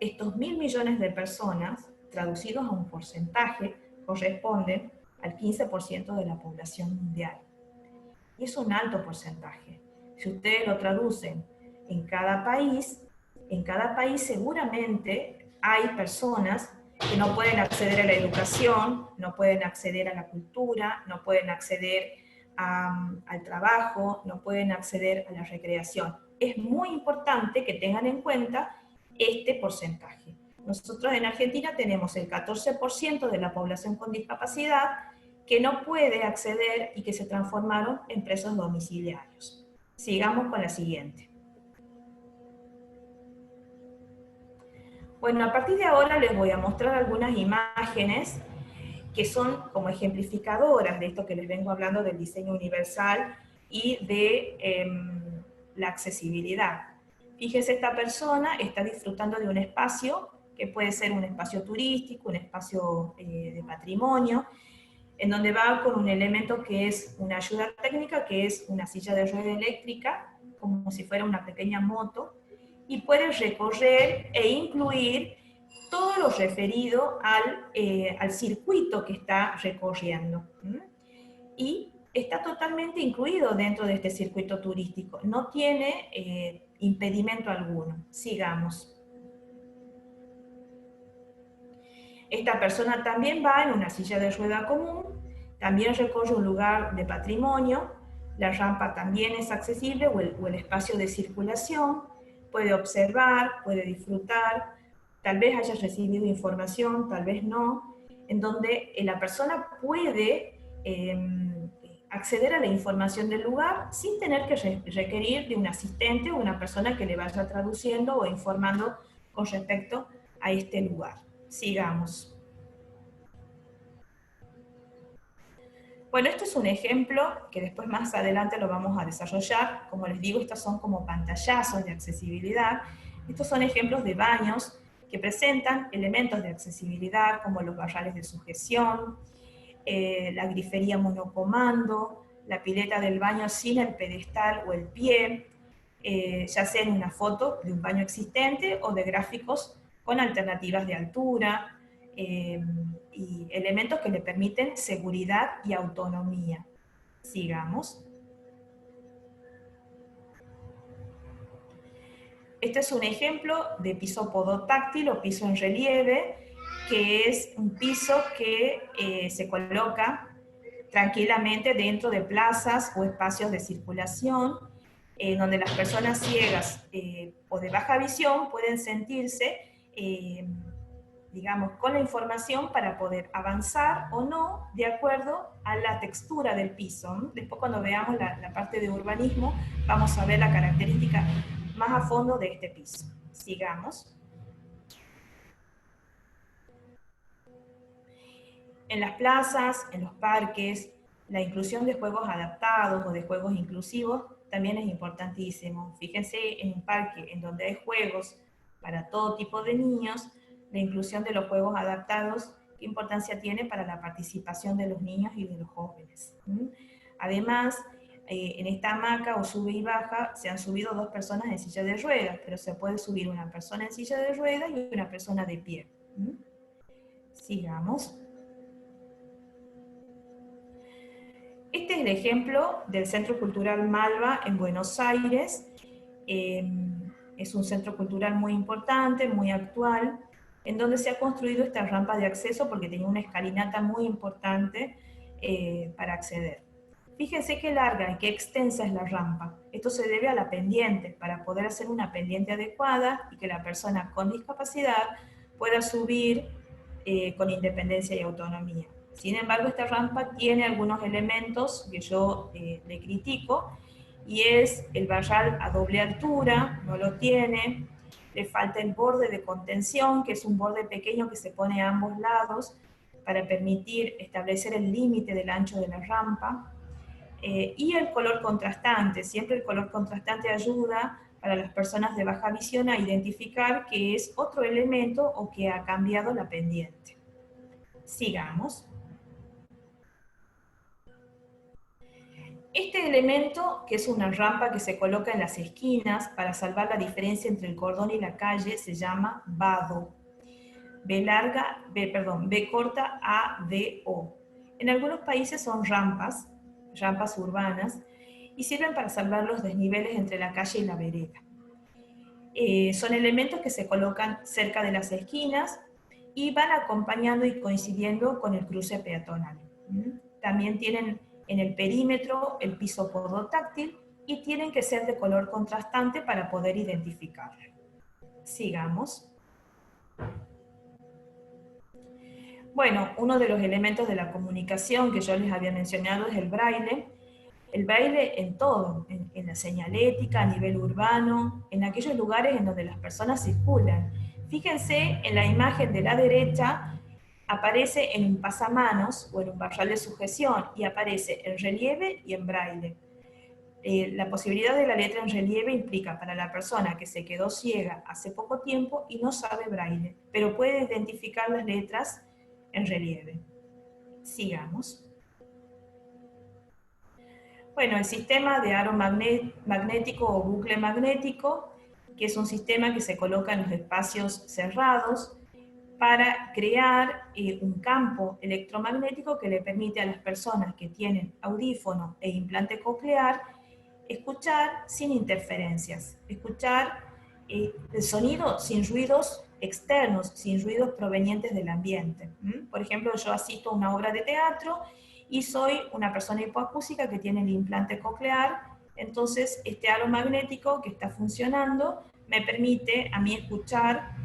estos 1.000 millones de personas, traducidos a un porcentaje, corresponden al 15% de la población mundial. Y es un alto porcentaje. Si ustedes lo traducen en cada país seguramente hay personas que no pueden acceder a la educación, no pueden acceder a la cultura, no pueden acceder al trabajo, no pueden acceder a la recreación. Es muy importante que tengan en cuenta este porcentaje. Nosotros en Argentina tenemos el 14% de la población con discapacidad que no puede acceder y que se transformaron en presos domiciliarios. Sigamos con la siguiente. Bueno, a partir de ahora les voy a mostrar algunas imágenes que son como ejemplificadoras de esto que les vengo hablando del diseño universal y de la accesibilidad. Fíjense, esta persona está disfrutando de un espacio que puede ser un espacio turístico, un espacio de patrimonio, en donde va con un elemento que es una ayuda técnica, que es una silla de rueda eléctrica, como si fuera una pequeña moto, y puede recorrer e incluir todo lo referido al circuito que está recorriendo. Y está totalmente incluido dentro de este circuito turístico, no tiene impedimento alguno. Sigamos. Esta persona también va en una silla de rueda común, también recorre un lugar de patrimonio, la rampa también es accesible o el espacio de circulación, puede observar, puede disfrutar, tal vez haya recibido información, tal vez no, en donde la persona puede acceder a la información del lugar sin tener que requerir de un asistente o una persona que le vaya traduciendo o informando con respecto a este lugar. Sigamos. Bueno, esto es un ejemplo que después más adelante lo vamos a desarrollar. Como les digo, estos son como pantallazos de accesibilidad. Estos son ejemplos de baños que presentan elementos de accesibilidad como los barrales de sujeción, la grifería monocomando, la pileta del baño sin el pedestal o el pie, ya sea en una foto de un baño existente o de gráficos con alternativas de altura, y elementos que le permiten seguridad y autonomía. Sigamos. Este es un ejemplo de piso podotáctil o piso en relieve, que es un piso que se coloca tranquilamente dentro de plazas o espacios de circulación, donde las personas ciegas o de baja visión pueden sentirse digamos, con la información para poder avanzar o no de acuerdo a la textura del piso. Después cuando veamos la parte de urbanismo, vamos a ver la característica más a fondo de este piso. Sigamos. En las plazas, en los parques, la inclusión de juegos adaptados o de juegos inclusivos también es importantísimo. Fíjense en un parque en donde hay juegos para todo tipo de niños, la inclusión de los juegos adaptados, qué importancia tiene para la participación de los niños y de los jóvenes. Además, en esta hamaca o sube y baja se han subido dos personas en silla de ruedas, pero se puede subir una persona en silla de ruedas y una persona de pie. Sigamos. Este es el ejemplo del Centro Cultural Malva en Buenos Aires. Es un centro cultural muy importante, muy actual, en donde se ha construido esta rampa de acceso porque tenía una escalinata muy importante para acceder. Fíjense qué larga y qué extensa es la rampa. Esto se debe a la pendiente, para poder hacer una pendiente adecuada y que la persona con discapacidad pueda subir con independencia y autonomía. Sin embargo, esta rampa tiene algunos elementos que yo le critico, y es el barral a doble altura, no lo tiene, le falta el borde de contención, que es un borde pequeño que se pone a ambos lados para permitir establecer el límite del ancho de la rampa, y el color contrastante. Siempre el color contrastante ayuda para las personas de baja visión a identificar que es otro elemento o que ha cambiado la pendiente. Sigamos. Este elemento, que es una rampa que se coloca en las esquinas para salvar la diferencia entre el cordón y la calle, se llama vado. B corta A, D, O. En algunos países son rampas urbanas, y sirven para salvar los desniveles entre la calle y la vereda. Son elementos que se colocan cerca de las esquinas y van acompañando y coincidiendo con el cruce peatonal. También tienen en el perímetro el piso podotáctil y tienen que ser de color contrastante para poder identificarlo. Sigamos. Bueno, uno de los elementos de la comunicación que yo les había mencionado es el braille. El braille en todo, en la señalética, a nivel urbano, en aquellos lugares en donde las personas circulan. Fíjense en la imagen de la derecha, aparece en un pasamanos o en un barral de sujeción y aparece en relieve y en braille. La posibilidad de la letra en relieve implica para la persona que se quedó ciega hace poco tiempo y no sabe braille, pero puede identificar las letras en relieve. Sigamos. Bueno, el sistema de aro magnético o bucle magnético, que es un sistema que se coloca en los espacios cerrados para crear un campo electromagnético que le permite a las personas que tienen audífono e implante coclear escuchar sin interferencias, escuchar el sonido sin ruidos externos, sin ruidos provenientes del ambiente. Por ejemplo, yo asisto a una obra de teatro y soy una persona hipoacúsica que tiene el implante coclear, entonces este aro magnético que está funcionando me permite a mí escuchar,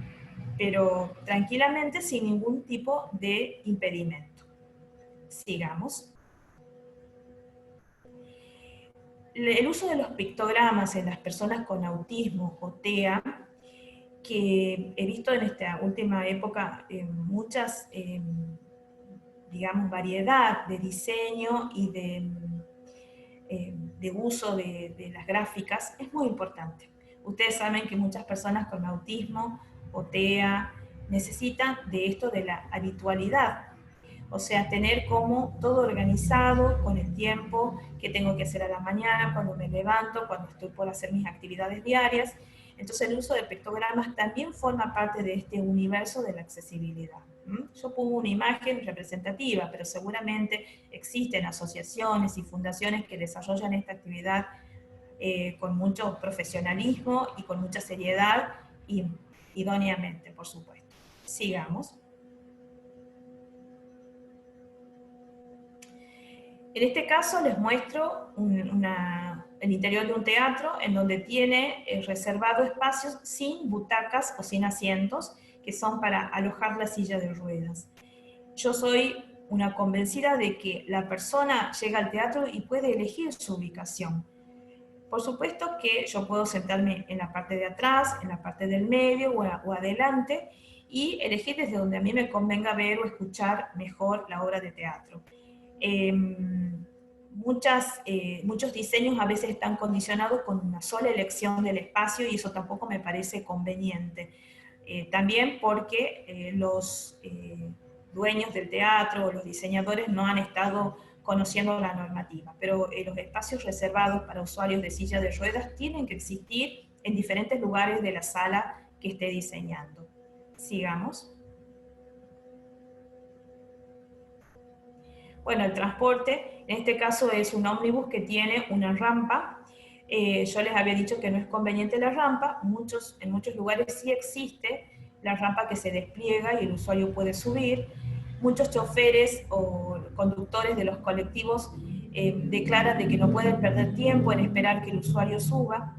pero tranquilamente, sin ningún tipo de impedimento. Sigamos. El uso de los pictogramas en las personas con autismo o TEA, que he visto en esta última época muchas, digamos, variedad de diseño y de uso de las gráficas, es muy importante. Ustedes saben que muchas personas con autismo o TEA necesitan de esto de la habitualidad. O sea, tener como todo organizado con el tiempo que tengo que hacer a la mañana, cuando me levanto, cuando estoy por hacer mis actividades diarias. Entonces el uso de pictogramas también forma parte de este universo de la accesibilidad. Yo pongo una imagen representativa, pero seguramente existen asociaciones y fundaciones que desarrollan esta actividad con mucho profesionalismo y con mucha seriedad y idóneamente, por supuesto. Sigamos. En este caso les muestro el interior de un teatro en donde tiene reservado espacios sin butacas o sin asientos, que son para alojar la silla de ruedas. Yo soy una convencida de que la persona llega al teatro y puede elegir su ubicación. Por supuesto que yo puedo sentarme en la parte de atrás, en la parte del medio o adelante, y elegir desde donde a mí me convenga ver o escuchar mejor la obra de teatro. Muchos diseños a veces están condicionados con una sola elección del espacio y eso tampoco me parece conveniente. También porque los dueños del teatro o los diseñadores no han estado conociendo la normativa, pero los espacios reservados para usuarios de silla de ruedas tienen que existir en diferentes lugares de la sala que esté diseñando. Sigamos. Bueno, el transporte, en este caso es un ómnibus que tiene una rampa. Yo les había dicho que no es conveniente la rampa, en muchos lugares sí existe la rampa que se despliega y el usuario puede subir. Muchos choferes o conductores de los colectivos declaran de que no pueden perder tiempo en esperar que el usuario suba.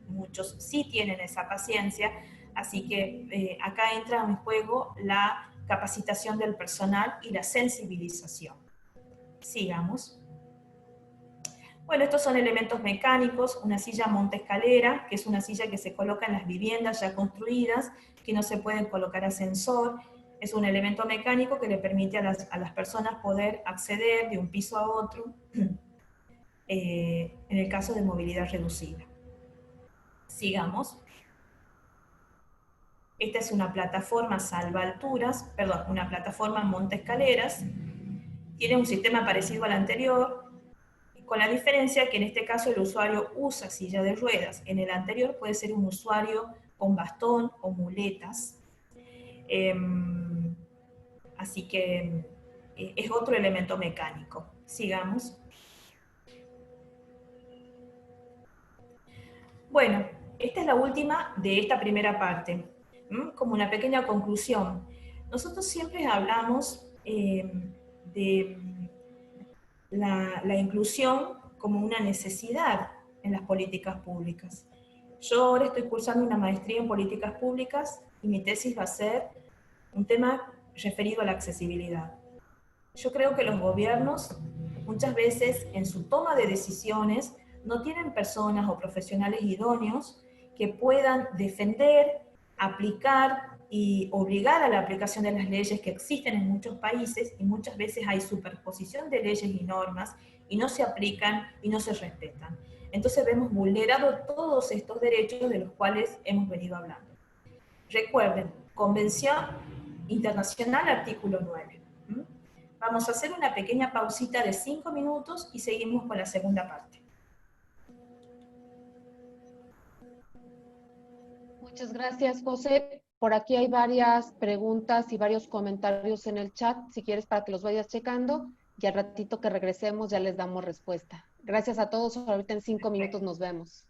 Muchos sí tienen esa paciencia, así que acá entra en juego la capacitación del personal y la sensibilización. Sigamos. Bueno, estos son elementos mecánicos, una silla montaescalera, que es una silla que se coloca en las viviendas ya construidas, que no se pueden colocar ascensor. Es un elemento mecánico que le permite a las personas poder acceder de un piso a otro, en el caso de movilidad reducida. Sigamos. Esta es una plataforma salvaalturas, perdón, una plataforma montaescaleras. Tiene un sistema parecido al anterior, con la diferencia que en este caso el usuario usa silla de ruedas. En el anterior puede ser un usuario con bastón o muletas. Así que es otro elemento mecánico. Sigamos. Bueno, esta es la última de esta primera parte, como una pequeña conclusión. Nosotros siempre hablamos de la inclusión como una necesidad en las políticas públicas. Yo ahora estoy cursando una maestría en políticas públicas y mi tesis va a ser un tema referido a la accesibilidad. Yo creo que los gobiernos muchas veces en su toma de decisiones no tienen personas o profesionales idóneos que puedan defender, aplicar y obligar a la aplicación de las leyes que existen en muchos países, y muchas veces hay superposición de leyes y normas y no se aplican y no se respetan. Entonces vemos vulnerados todos estos derechos de los cuales hemos venido hablando. Recuerden, Convención Internacional, artículo 9. Vamos a hacer una pequeña pausita de 5 minutos y seguimos con la segunda parte. Muchas gracias, José. Por aquí hay varias preguntas y varios comentarios en el chat, si quieres para que los vayas checando, y al ratito que regresemos ya les damos respuesta. Gracias a todos, ahorita en 5 minutos nos vemos.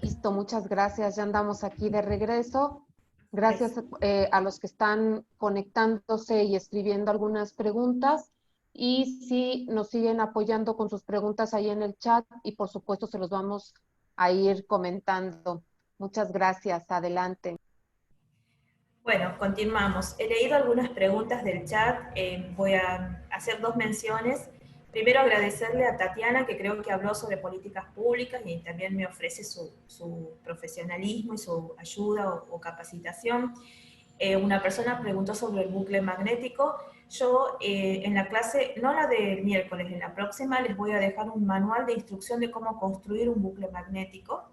Listo, muchas gracias. Ya andamos aquí de regreso. Gracias a los que están conectándose y escribiendo algunas preguntas. Y sí, nos siguen apoyando con sus preguntas ahí en el chat y por supuesto se los vamos a ir comentando. Muchas gracias. Adelante. Bueno, continuamos. He leído algunas preguntas del chat, voy a hacer 2 menciones. Primero agradecerle a Tatiana, que creo que habló sobre políticas públicas y también me ofrece su profesionalismo y su ayuda o capacitación. Una persona preguntó sobre el bucle magnético. Yo en la clase, no la del miércoles, en la próxima les voy a dejar un manual de instrucción de cómo construir un bucle magnético.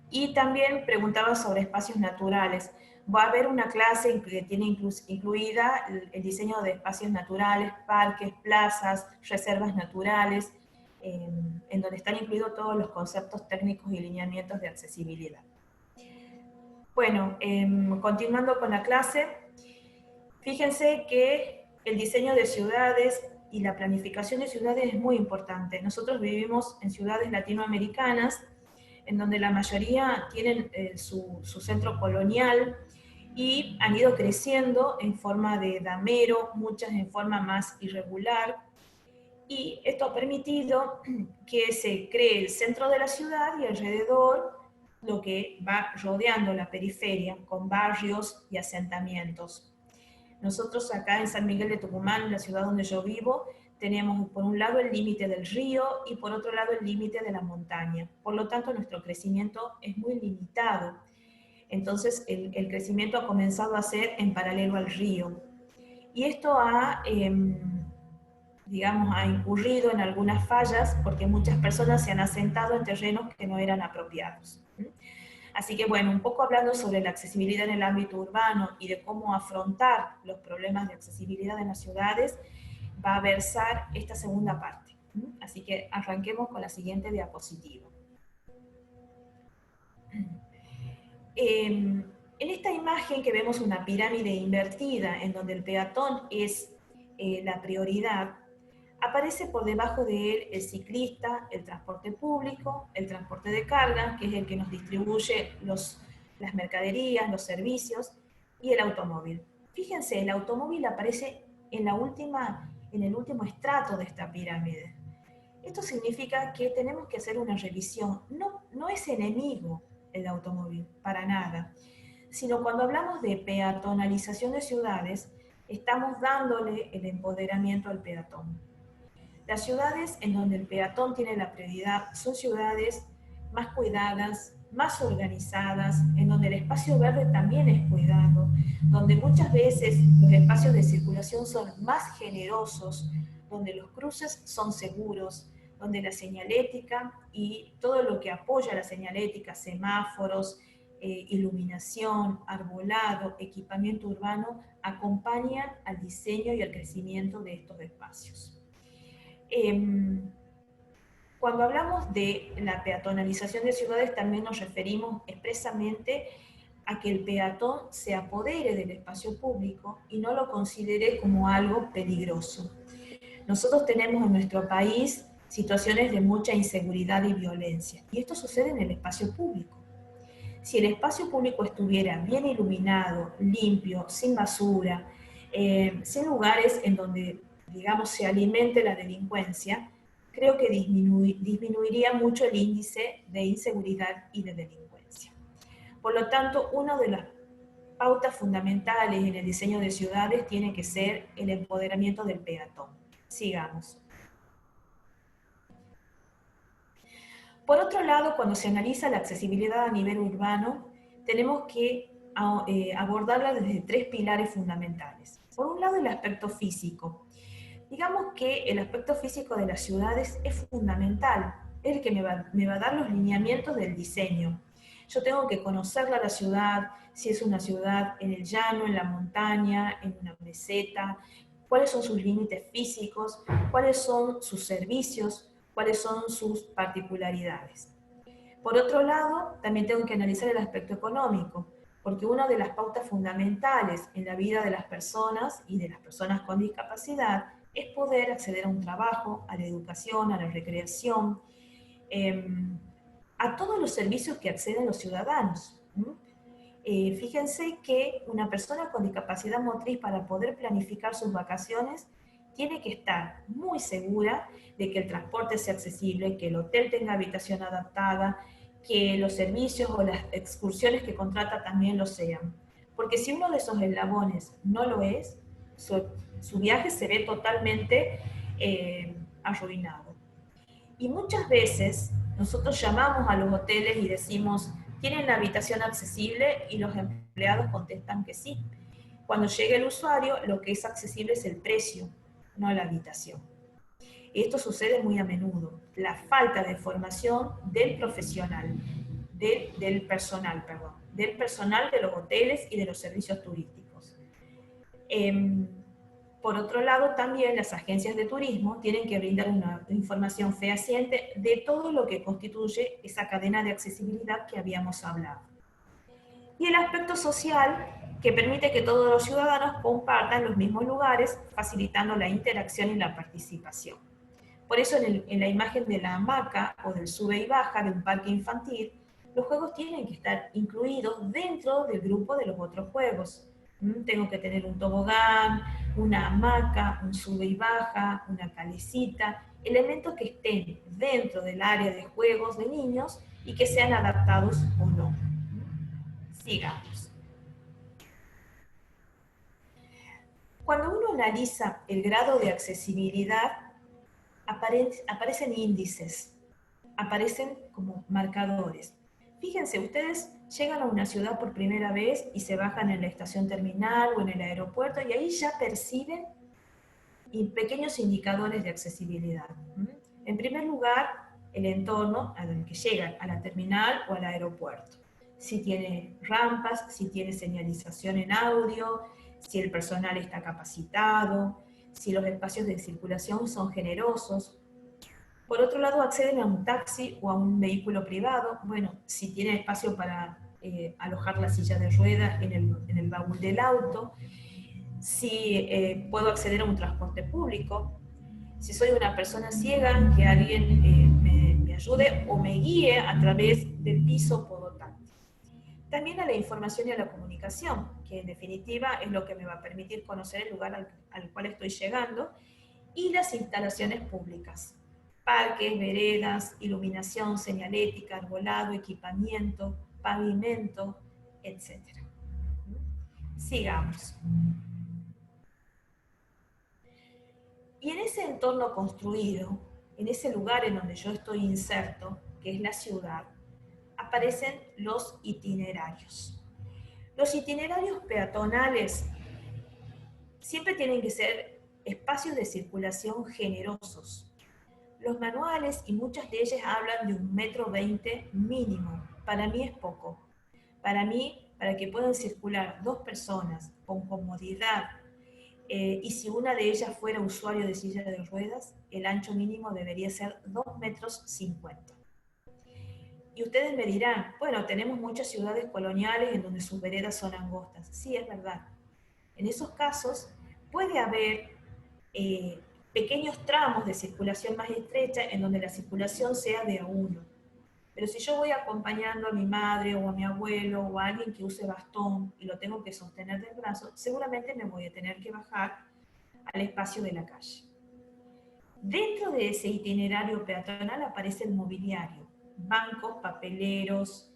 Y también preguntaba sobre espacios naturales. Va a haber una clase que tiene incluida el diseño de espacios naturales, parques, plazas, reservas naturales, en donde están incluidos todos los conceptos técnicos y lineamientos de accesibilidad. Bueno, continuando con la clase, fíjense que el diseño de ciudades y la planificación de ciudades es muy importante. Nosotros vivimos en ciudades latinoamericanas, en donde la mayoría tienen su centro colonial y han ido creciendo en forma de damero, muchas en forma más irregular, y esto ha permitido que se cree el centro de la ciudad y alrededor lo que va rodeando la periferia, con barrios y asentamientos. Nosotros acá en San Miguel de Tucumán, la ciudad donde yo vivo, tenemos por un lado el límite del río y por otro lado el límite de la montaña. Por lo tanto, nuestro crecimiento es muy limitado. Entonces, el crecimiento ha comenzado a ser en paralelo al río. Y esto digamos, ha incurrido en algunas fallas porque muchas personas se han asentado en terrenos que no eran apropiados. Así que bueno, un poco hablando sobre la accesibilidad en el ámbito urbano y de cómo afrontar los problemas de accesibilidad en las ciudades, va a versar esta segunda parte. Así que arranquemos con la siguiente diapositiva. En esta imagen que vemos una pirámide invertida en donde el peatón es la prioridad, aparece por debajo de él el ciclista, el transporte público, el transporte de carga, que es el que nos distribuye las mercaderías, los servicios, y el automóvil. Fíjense, el automóvil aparece en el último estrato de esta pirámide. Esto significa que tenemos que hacer una revisión. No es enemigo el automóvil, para nada, sino cuando hablamos de peatonalización de ciudades, estamos dándole el empoderamiento al peatón. Las ciudades en donde el peatón tiene la prioridad son ciudades más cuidadas, más organizadas, en donde el espacio verde también es cuidado, donde muchas veces los espacios de circulación son más generosos, donde los cruces son seguros, donde la señalética y todo lo que apoya la señalética, semáforos, iluminación, arbolado, equipamiento urbano, acompañan al diseño y al crecimiento de estos espacios. Cuando hablamos de la peatonalización de ciudades, también nos referimos expresamente a que el peatón se apodere del espacio público y no lo considere como algo peligroso. Nosotros tenemos en nuestro país situaciones de mucha inseguridad y violencia, y esto sucede en el espacio público. Si el espacio público estuviera bien iluminado, limpio, sin basura, sin lugares en donde, digamos, se alimente la delincuencia, creo que disminuiría mucho el índice de inseguridad y de delincuencia. Por lo tanto, una de las pautas fundamentales en el diseño de ciudades tiene que ser el empoderamiento del peatón. Sigamos. Por otro lado, cuando se analiza la accesibilidad a nivel urbano, tenemos que abordarla desde tres pilares fundamentales. Por un lado, el aspecto físico. Digamos que el aspecto físico de las ciudades es fundamental, es el que me va a dar los lineamientos del diseño. Yo tengo que conocerla la ciudad, si es una ciudad en el llano, en la montaña, en una meseta, cuáles son sus límites físicos, cuáles son sus servicios, cuáles son sus particularidades. Por otro lado, también tengo que analizar el aspecto económico, porque una de las pautas fundamentales en la vida de las personas y de las personas con discapacidad es poder acceder a un trabajo, a la educación, a la recreación, a todos los servicios que acceden los ciudadanos. Fíjense que una persona con discapacidad motriz, para poder planificar sus vacaciones, tiene que estar muy segura de que el transporte sea accesible, que el hotel tenga habitación adaptada, que los servicios o las excursiones que contrata también lo sean. Porque si uno de esos eslabones no lo es, su viaje se ve totalmente arruinado. Y muchas veces nosotros llamamos a los hoteles y decimos, ¿tienen la habitación accesible? Y los empleados contestan que sí. Cuando llega el usuario, lo que es accesible es el precio, no la habitación. Esto sucede muy a menudo. La falta de formación del personal de los hoteles y de los servicios turísticos. Por otro lado, también las agencias de turismo tienen que brindar una información fehaciente de todo lo que constituye esa cadena de accesibilidad que habíamos hablado. Y el aspecto social, que permite que todos los ciudadanos compartan los mismos lugares, facilitando la interacción y la participación. Por eso en la imagen de la hamaca o del sube y baja de un parque infantil, los juegos tienen que estar incluidos dentro del grupo de los otros juegos. Tengo que tener un tobogán, una hamaca, un sube y baja, una calecita, elementos que estén dentro del área de juegos de niños y que sean adaptados o no. Sigamos. Cuando uno analiza el grado de accesibilidad, aparecen índices, aparecen como marcadores. Fíjense, ustedes llegan a una ciudad por primera vez y se bajan en la estación terminal o en el aeropuerto y ahí ya perciben pequeños indicadores de accesibilidad. En primer lugar, el entorno al que llegan, a la terminal o al aeropuerto. Si tiene rampas, si tiene señalización en audio, si el personal está capacitado, si los espacios de circulación son generosos. Por otro lado, acceden a un taxi o a un vehículo privado, bueno, si tiene espacio para alojar la silla de rueda en el baúl del auto, si puedo acceder a un transporte público, si soy una persona ciega, que alguien me ayude o me guíe a través del piso podotante. También a la información y a la comunicación, que en definitiva es lo que me va a permitir conocer el lugar al cual estoy llegando, y las instalaciones públicas, parques, veredas, iluminación, señalética, arbolado, equipamiento, pavimento, etc. Sigamos. Y en ese entorno construido, en ese lugar en donde yo estoy inserto, que es la ciudad, aparecen los itinerarios. Los itinerarios peatonales siempre tienen que ser espacios de circulación generosos. Los manuales y muchas leyes hablan de 1,20 m mínimo. Para mí es poco. Para mí, para que puedan circular 2 personas con comodidad, y si una de ellas fuera usuario de silla de ruedas, el ancho mínimo debería ser 2,50 m. Y ustedes me dirán, bueno, tenemos muchas ciudades coloniales en donde sus veredas son angostas. Sí, es verdad. En esos casos puede haber pequeños tramos de circulación más estrecha en donde la circulación sea de a uno. Pero si yo voy acompañando a mi madre o a mi abuelo o a alguien que use bastón y lo tengo que sostener del brazo, seguramente me voy a tener que bajar al espacio de la calle. Dentro de ese itinerario peatonal aparece el mobiliario, bancos, papeleros,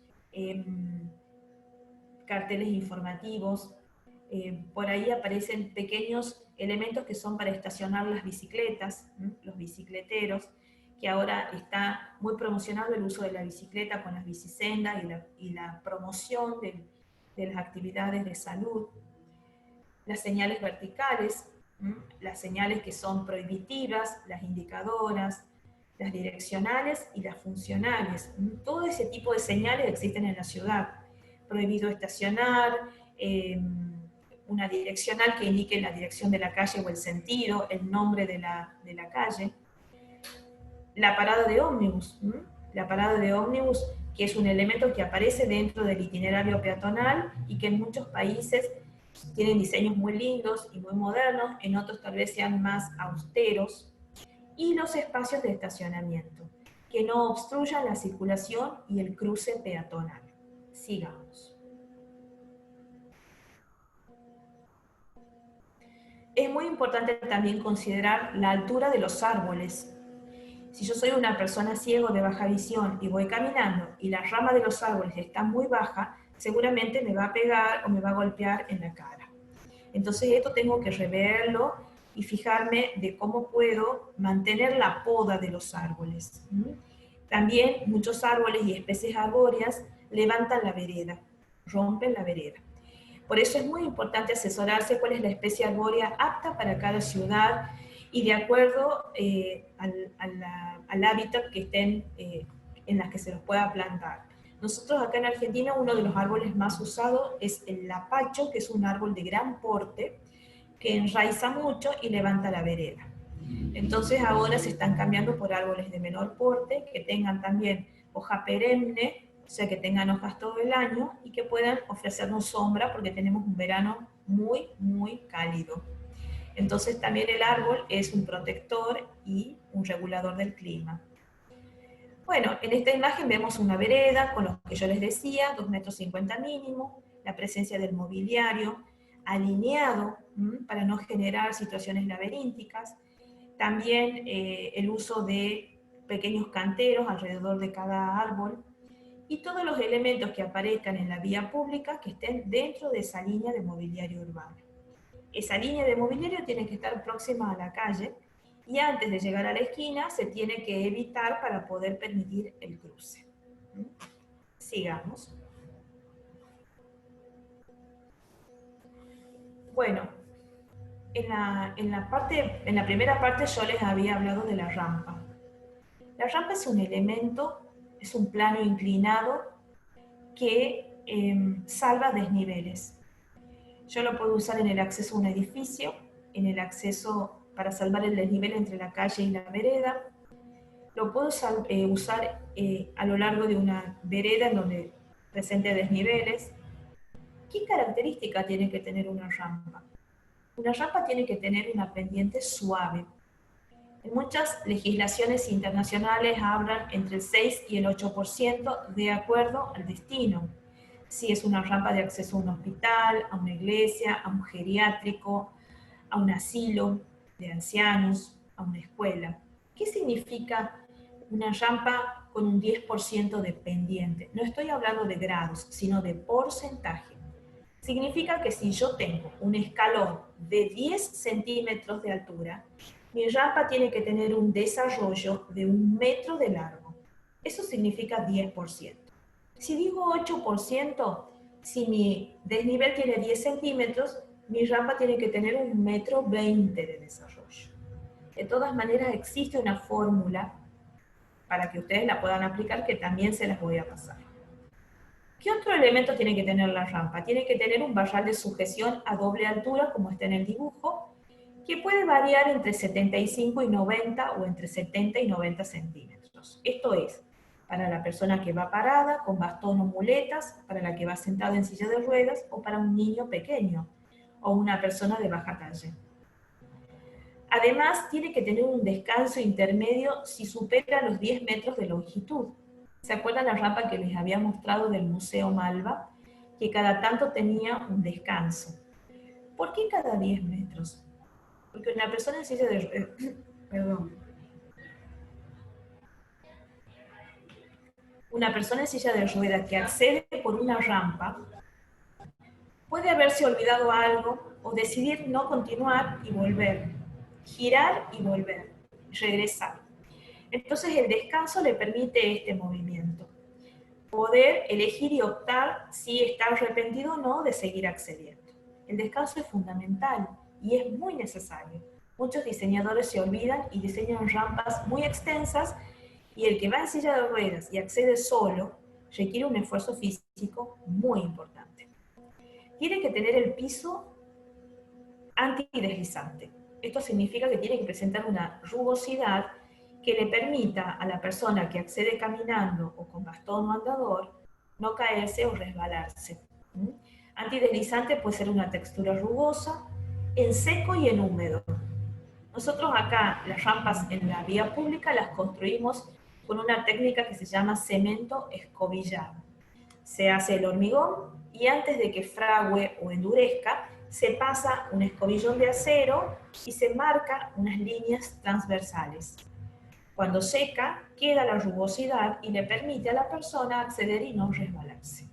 carteles informativos. Por ahí aparecen pequeños elementos que son para estacionar las bicicletas, los bicicleteros, que ahora está muy promocionado el uso de la bicicleta con las bicisendas y la promoción de las actividades de salud. Las señales verticales, las señales que son prohibitivas, las indicadoras, las direccionales y las funcionales. Todo ese tipo de señales existen en la ciudad. Prohibido estacionar, una direccional que indique la dirección de la calle o el sentido, el nombre de la calle. La parada de ómnibus, la parada de ómnibus, que es un elemento que aparece dentro del itinerario peatonal y que en muchos países tienen diseños muy lindos y muy modernos, en otros tal vez sean más austeros. Y los espacios de estacionamiento, que no obstruyan la circulación y el cruce peatonal. Sigamos. Es muy importante también considerar la altura de los árboles. Si yo soy una persona ciego de baja visión y voy caminando y la rama de los árboles está muy baja, seguramente me va a pegar o me va a golpear en la cara. Entonces esto tengo que reverlo y fijarme de cómo puedo mantener la poda de los árboles. También muchos árboles y especies arbóreas levantan la vereda, rompen la vereda. Por eso es muy importante asesorarse cuál es la especie arbórea apta para cada ciudad y de acuerdo al hábitat que estén en las que se los pueda plantar. Nosotros acá en Argentina uno de los árboles más usados es el lapacho, que es un árbol de gran porte, que enraiza mucho y levanta la vereda. Entonces ahora se están cambiando por árboles de menor porte, que tengan también hoja perenne, o sea que tengan hojas todo el año y que puedan ofrecernos sombra porque tenemos un verano muy, muy cálido. Entonces también el árbol es un protector y un regulador del clima. Bueno, en esta imagen vemos una vereda con lo que yo les decía, 2,50 m mínimo, la presencia del mobiliario alineado para no generar situaciones laberínticas, también el uso de pequeños canteros alrededor de cada árbol, y todos los elementos que aparezcan en la vía pública que estén dentro de esa línea de mobiliario urbano. Esa línea de mobiliario tiene que estar próxima a la calle y antes de llegar a la esquina se tiene que evitar para poder permitir el cruce. Sigamos. Bueno, en la primera parte yo les había hablado de la rampa. La rampa es un elemento, es un plano inclinado que salva desniveles. Yo lo puedo usar en el acceso a un edificio, en el acceso para salvar el desnivel entre la calle y la vereda. Lo puedo usar a lo largo de una vereda en donde presente desniveles. ¿Qué característica tiene que tener una rampa? Una rampa tiene que tener una pendiente suave. En muchas legislaciones internacionales hablan entre el 6 y el 8% de acuerdo al destino. si es una rampa de acceso a un hospital, a una iglesia, a un geriátrico, a un asilo de ancianos, a una escuela. ¿Qué significa una rampa con un 10% de pendiente? No estoy hablando de grados, sino de porcentaje. Significa que si yo tengo un escalón de 10 centímetros de altura, mi rampa tiene que tener un desarrollo de 1 metro de largo. Eso significa 10%. Si digo 8%, si mi desnivel tiene 10 centímetros, mi rampa tiene que tener 1,20 m de desarrollo. De todas maneras, existe una fórmula para que ustedes la puedan aplicar, que también se las voy a pasar. ¿Qué otro elemento tiene que tener la rampa? Tiene que tener un barral de sujeción a doble altura, como está en el dibujo, que puede variar entre 75 y 90 o entre 70 y 90 centímetros. Esto es, para la persona que va parada, con bastón o muletas, para la que va sentada en silla de ruedas, o para un niño pequeño, o una persona de baja talla. Además, tiene que tener un descanso intermedio si supera los 10 metros de longitud. ¿Se acuerdan la rampa que les había mostrado del Museo Malva? Que cada tanto tenía un descanso. ¿Por qué cada 10 metros? Porque una persona en silla de una persona en silla de ruedas que accede por una rampa puede haberse olvidado algo o decidir no continuar y volver, girar y volver, regresar. Entonces el descanso le permite este movimiento, poder elegir y optar si está arrepentido o no de seguir accediendo. El descanso es fundamental y es muy necesario. Muchos diseñadores se olvidan y diseñan rampas muy extensas, y el que va en silla de ruedas y accede solo requiere un esfuerzo físico muy importante. Tiene que tener el piso antideslizante. Esto significa que tiene que presentar una rugosidad que le permita a la persona que accede caminando o con bastón o andador no caerse o resbalarse. Antideslizante puede ser una textura rugosa, en seco y en húmedo. Nosotros acá las rampas en la vía pública las construimos con una técnica que se llama cemento escobillado. Se hace el hormigón y antes de que frague o endurezca, se pasa un escobillón de acero y se marcan unas líneas transversales. Cuando seca, queda la rugosidad y le permite a la persona acceder y no resbalarse.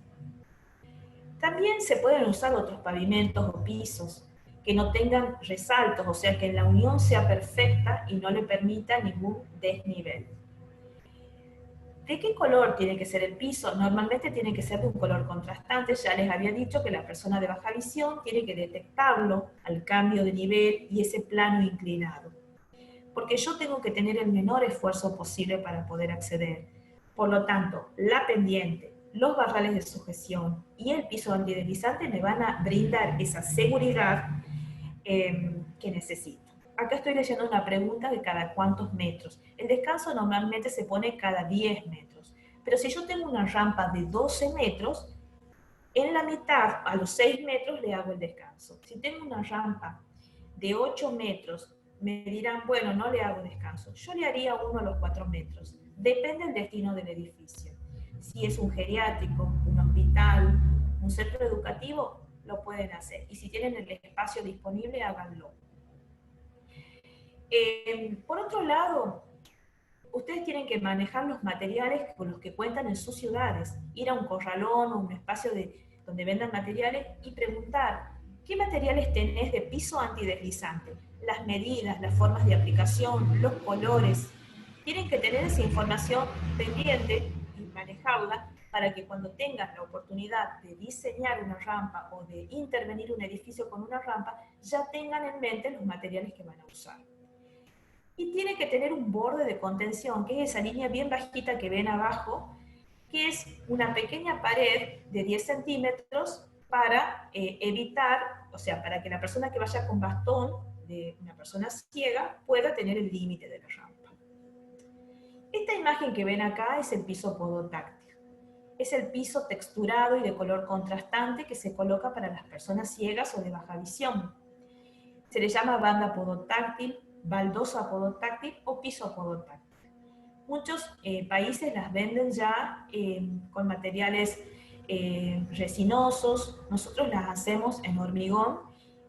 También se pueden usar otros pavimentos o pisos que no tengan resaltos, o sea que la unión sea perfecta y no le permita ningún desnivel. ¿De qué color tiene que ser el piso? Normalmente tiene que ser de un color contrastante. Ya les había dicho que la persona de baja visión tiene que detectarlo al cambio de nivel y ese plano inclinado. Porque yo tengo que tener el menor esfuerzo posible para poder acceder. Por lo tanto, la pendiente, los barrales de sujeción y el piso antideslizante me van a brindar esa seguridad que necesito. Acá estoy leyendo una pregunta de cada cuántos metros. El descanso normalmente se pone cada 10 metros. Pero si yo tengo una rampa de 12 metros, en la mitad, a los 6 metros, le hago el descanso. Si tengo una rampa de 8 metros, me dirán, bueno, no le hago descanso. Yo le haría uno a los 4 metros. Depende del destino del edificio. Si es un geriátrico, un hospital, un centro educativo, lo pueden hacer. Y si tienen el espacio disponible, háganlo. Por otro lado, ustedes tienen que manejar los materiales con los que cuentan en sus ciudades. Ir a un corralón o un espacio donde vendan materiales y preguntar, ¿qué materiales tenés de piso antideslizante? Las medidas, las formas de aplicación, los colores. Tienen que tener esa información pendiente y manejarla para que cuando tengan la oportunidad de diseñar una rampa o de intervenir un edificio con una rampa, ya tengan en mente los materiales que van a usar. Y tiene que tener un borde de contención, que es esa línea bien bajita que ven abajo, que es una pequeña pared de 10 centímetros para evitar, o sea, para que la persona que vaya con bastón, de una persona ciega, pueda tener el límite de la rampa. Esta imagen que ven acá es el piso podotáctil. Es el piso texturado y de color contrastante que se coloca para las personas ciegas o de baja visión. Se le llama banda podotáctil, baldosa podotáctil o piso podotáctil. Muchos países las venden ya con materiales resinosos, nosotros las hacemos en hormigón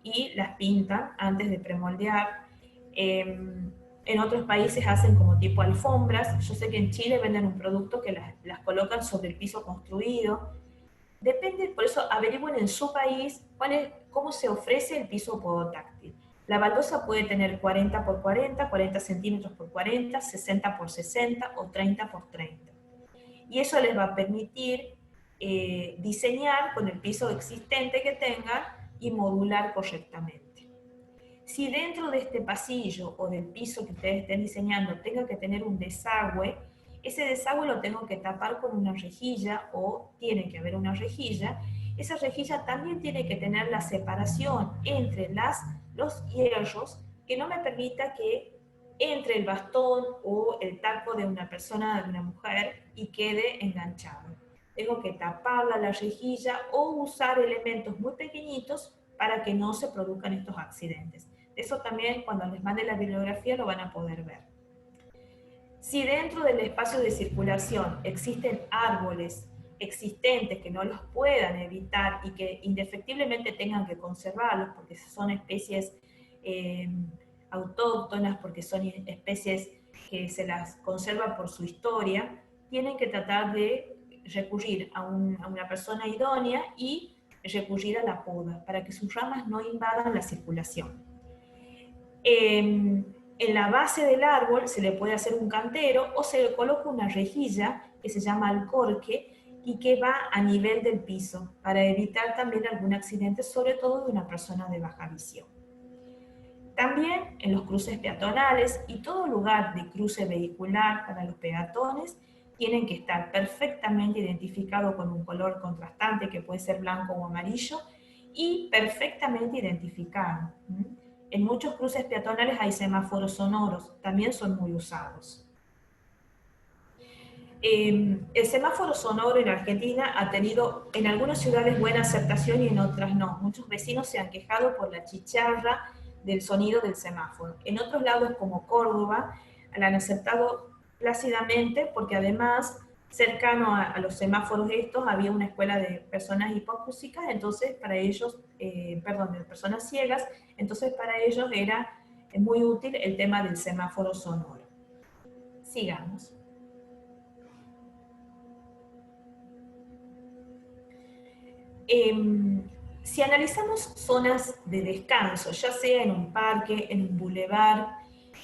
y las pintan antes de premoldear. En otros países hacen como tipo alfombras. Yo sé que en Chile venden un producto que las colocan sobre el piso construido. Depende, por eso averigüen en su país cómo se ofrece el piso podotáctil. La baldosa puede tener 40 por 40, 40 centímetros por 40, 60 por 60 o 30 por 30. Y eso les va a permitir diseñar con el piso existente que tengan y modular correctamente. Si dentro de este pasillo o del piso que ustedes estén diseñando tenga que tener un desagüe, ese desagüe lo tengo que tapar con una rejilla o tiene que haber una rejilla. Esa rejilla también tiene que tener la separación entre los hierros que no me permita que entre el bastón o el taco de una persona, de una mujer, y quede enganchado. Tengo que taparla la rejilla o usar elementos muy pequeñitos para que no se produzcan estos accidentes. Eso también cuando les mande la bibliografía lo van a poder ver. Si dentro del espacio de circulación existen árboles existentes que no los puedan evitar y que indefectiblemente tengan que conservarlos porque son especies autóctonas, porque son especies que se las conserva por su historia, tienen que tratar de recurrir a una persona idónea y recurrir a la poda para que sus ramas no invadan la circulación. En la base del árbol se le puede hacer un cantero o se le coloca una rejilla que se llama alcorque y que va a nivel del piso para evitar también algún accidente, sobre todo de una persona de baja visión. También en los cruces peatonales y todo lugar de cruce vehicular para los peatones tienen que estar perfectamente identificados con un color contrastante que puede ser blanco o amarillo y perfectamente identificado. En muchos cruces peatonales hay semáforos sonoros, también son muy usados. El semáforo sonoro en Argentina ha tenido en algunas ciudades buena aceptación y en otras no. Muchos vecinos se han quejado por la chicharra del sonido del semáforo. En otros lados, como Córdoba, la han aceptado plácidamente porque además, cercano a los semáforos estos, había una escuela de personas hipacúsicas, entonces para ellos, de personas ciegas, entonces para ellos era muy útil el tema del semáforo sonoro. Sigamos. Si analizamos zonas de descanso, ya sea en un parque, en un bulevar,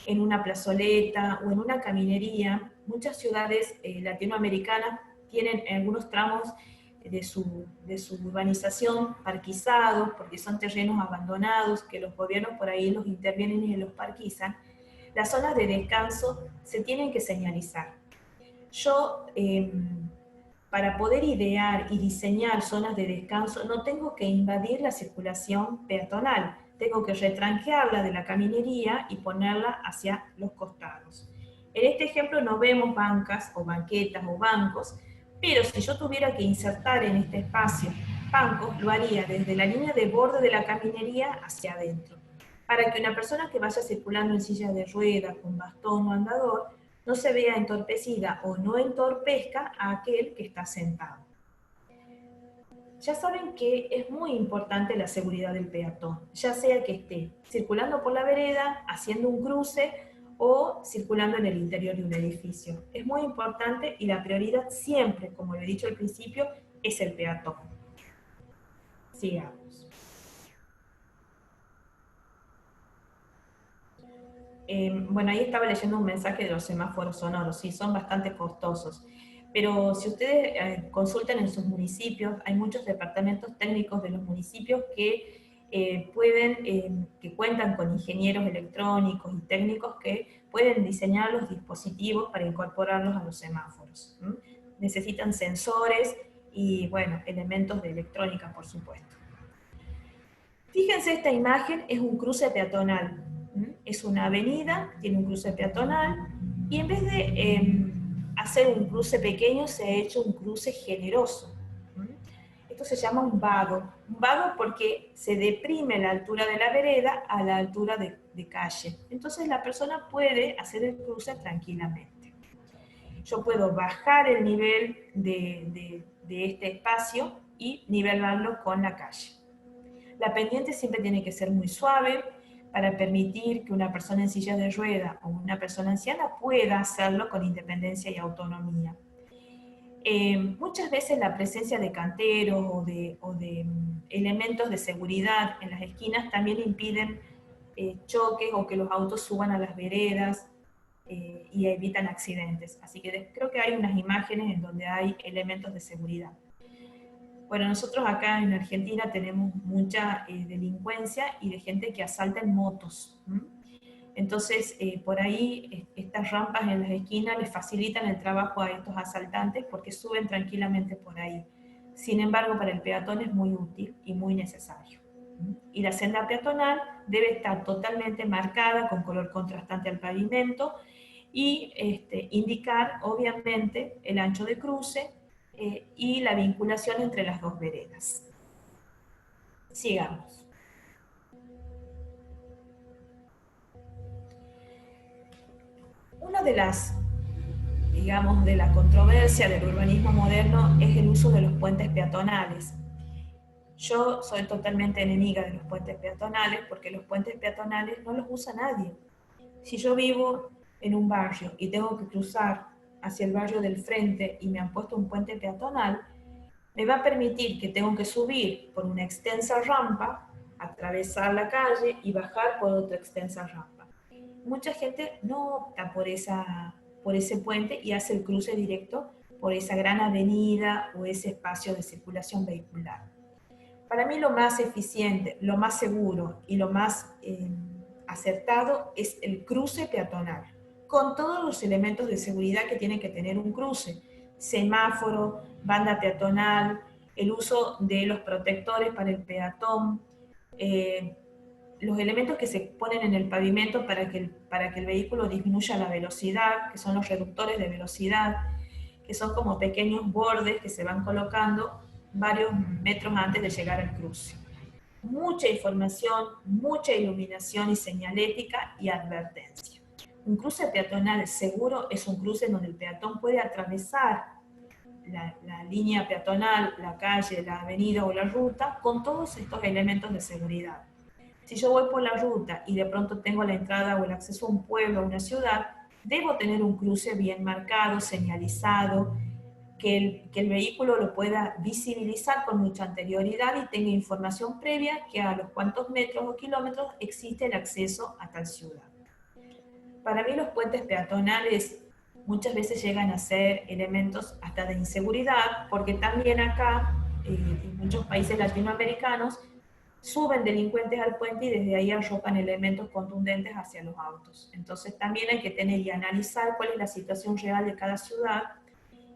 en una plazoleta o en una caminería, muchas ciudades latinoamericanas tienen en algunos tramos de su urbanización parquizados, porque son terrenos abandonados, que los gobiernos por ahí los intervienen y los parquizan. Las zonas de descanso se tienen que señalizar. Yo, para poder idear y diseñar zonas de descanso, no tengo que invadir la circulación peatonal, tengo que retranquearla de la caminería y ponerla hacia los costados. En este ejemplo no vemos bancas o banquetas o bancos, pero si yo tuviera que insertar en este espacio bancos, lo haría desde la línea de borde de la caminería hacia adentro, para que una persona que vaya circulando en silla de ruedas, con bastón o andador, no se vea entorpecida o no entorpezca a aquel que está sentado. Ya saben que es muy importante la seguridad del peatón, ya sea que esté circulando por la vereda, haciendo un cruce o circulando en el interior de un edificio. Es muy importante y la prioridad siempre, como lo he dicho al principio, es el peatón. Sigamos. Bueno, ahí estaba leyendo un mensaje de los semáforos sonoros, sí, son bastante costosos. Pero si ustedes consultan en sus municipios, hay muchos departamentos técnicos de los municipios que que cuentan con ingenieros electrónicos y técnicos que pueden diseñar los dispositivos para incorporarlos a los semáforos. Necesitan sensores y, bueno, elementos de electrónica, por supuesto. Fíjense, esta imagen es un cruce peatonal. Es una avenida, tiene un cruce peatonal, y en vez de hacer un cruce pequeño, se ha hecho un cruce generoso. Esto se llama un vado porque se deprime la altura de la vereda a la altura de calle. Entonces la persona puede hacer el cruce tranquilamente. yo puedo bajar el nivel de este espacio y nivelarlo con la calle. La pendiente siempre tiene que ser muy suave para permitir que una persona en silla de rueda o una persona anciana pueda hacerlo con independencia y autonomía. Muchas veces la presencia de canteros o de elementos de seguridad en las esquinas también impiden choques o que los autos suban a las veredas y evitan accidentes. Así que creo que hay unas imágenes en donde hay elementos de seguridad. Bueno, nosotros acá en Argentina tenemos mucha delincuencia y de gente que asalta en motos. Entonces, por ahí estas rampas en las esquinas les facilitan el trabajo a estos asaltantes porque suben tranquilamente por ahí. Sin embargo, para el peatón es muy útil y muy necesario. Y la senda peatonal debe estar totalmente marcada con color contrastante al pavimento y indicar, obviamente, el ancho de cruce y la vinculación entre las dos veredas. Sigamos. Una de las, digamos, de la controversia del urbanismo moderno es el uso de los puentes peatonales. Yo soy totalmente enemiga de los puentes peatonales porque los puentes peatonales no los usa nadie. Si yo vivo en un barrio y tengo que cruzar hacia el barrio del frente y me han puesto un puente peatonal, me va a permitir que tengo que subir por una extensa rampa, atravesar la calle y bajar por otra extensa rampa. Mucha gente no opta por ese puente y hace el cruce directo por esa gran avenida o ese espacio de circulación vehicular. Para mí lo más eficiente, lo más seguro y lo más acertado es el cruce peatonal, con todos los elementos de seguridad que tiene que tener un cruce: semáforo, banda peatonal, el uso de los protectores para el peatón, los elementos que se ponen en el pavimento para que el vehículo disminuya la velocidad, que son los reductores de velocidad, que son como pequeños bordes que se van colocando varios metros antes de llegar al cruce. Mucha información, mucha iluminación y señalética y advertencia. Un cruce peatonal seguro es un cruce en donde el peatón puede atravesar la línea peatonal, la calle, la avenida o la ruta con todos estos elementos de seguridad. Si yo voy por la ruta y de pronto tengo la entrada o el acceso a un pueblo o una ciudad, debo tener un cruce bien marcado, señalizado, que el vehículo lo pueda visibilizar con mucha anterioridad y tenga información previa que a los cuantos metros o kilómetros existe el acceso a tal ciudad. Para mí los puentes peatonales muchas veces llegan a ser elementos hasta de inseguridad, porque también acá, en muchos países latinoamericanos, suben delincuentes al puente y desde ahí arrojan elementos contundentes hacia los autos. Entonces también hay que tener y analizar cuál es la situación real de cada ciudad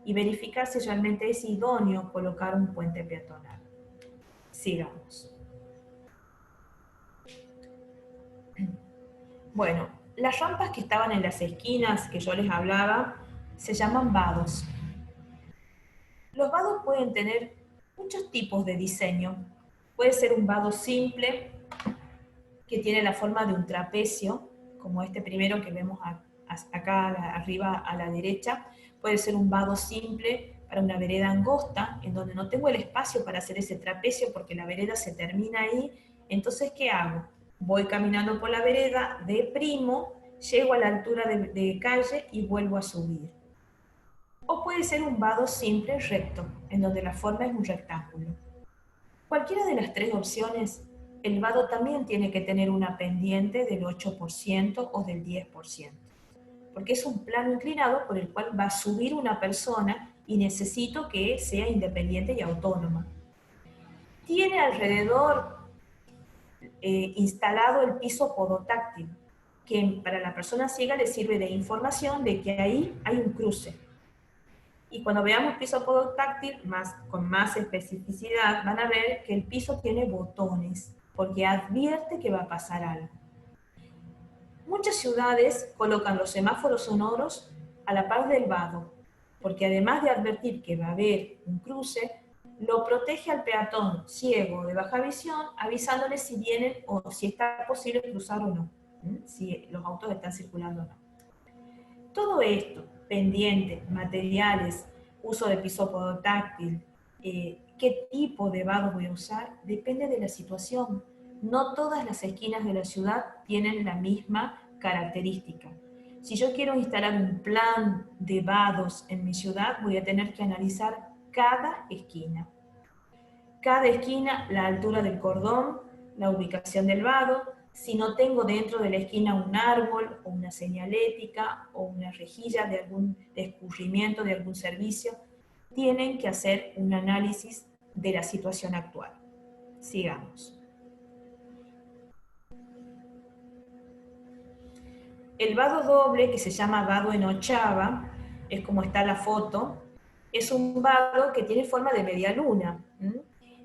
y verificar si realmente es idóneo colocar un puente peatonal. Sigamos. Bueno, las rampas que estaban en las esquinas que yo les hablaba se llaman vados. Los vados pueden tener muchos tipos de diseño. Puede ser un vado simple, que tiene la forma de un trapecio, como este primero que vemos acá arriba a la derecha. Puede ser un vado simple para una vereda angosta, en donde no tengo el espacio para hacer ese trapecio porque la vereda se termina ahí. Entonces, ¿qué hago? Voy caminando por la vereda, deprimo, llego a la altura de calle y vuelvo a subir. O puede ser un vado simple recto, en donde la forma es un rectángulo. Cualquiera de las tres opciones, el vado también tiene que tener una pendiente del 8% o del 10%, porque es un plano inclinado por el cual va a subir una persona y necesito que sea independiente y autónoma. Tiene alrededor instalado el piso podotáctil, que para la persona ciega le sirve de información de que ahí hay un cruce. Y cuando veamos piso podotáctil con más especificidad, van a ver que el piso tiene botones, porque advierte que va a pasar algo. Muchas ciudades colocan los semáforos sonoros a la par del vado, porque además de advertir que va a haber un cruce, lo protege al peatón ciego de baja visión, avisándole si vienen o si está posible cruzar o no, si los autos están circulando o no. Todo esto pendiente, materiales, uso de piso podotáctil, qué tipo de vado voy a usar, depende de la situación. No todas las esquinas de la ciudad tienen la misma característica. Si yo quiero instalar un plan de vados en mi ciudad, voy a tener que analizar cada esquina. Cada esquina, la altura del cordón, la ubicación del vado. Si no tengo dentro de la esquina un árbol o una señalética o una rejilla de algún escurrimiento de algún servicio, tienen que hacer un análisis de la situación actual. Sigamos. El vado doble, que se llama vado en ochava, es como está la foto, es un vado que tiene forma de media luna,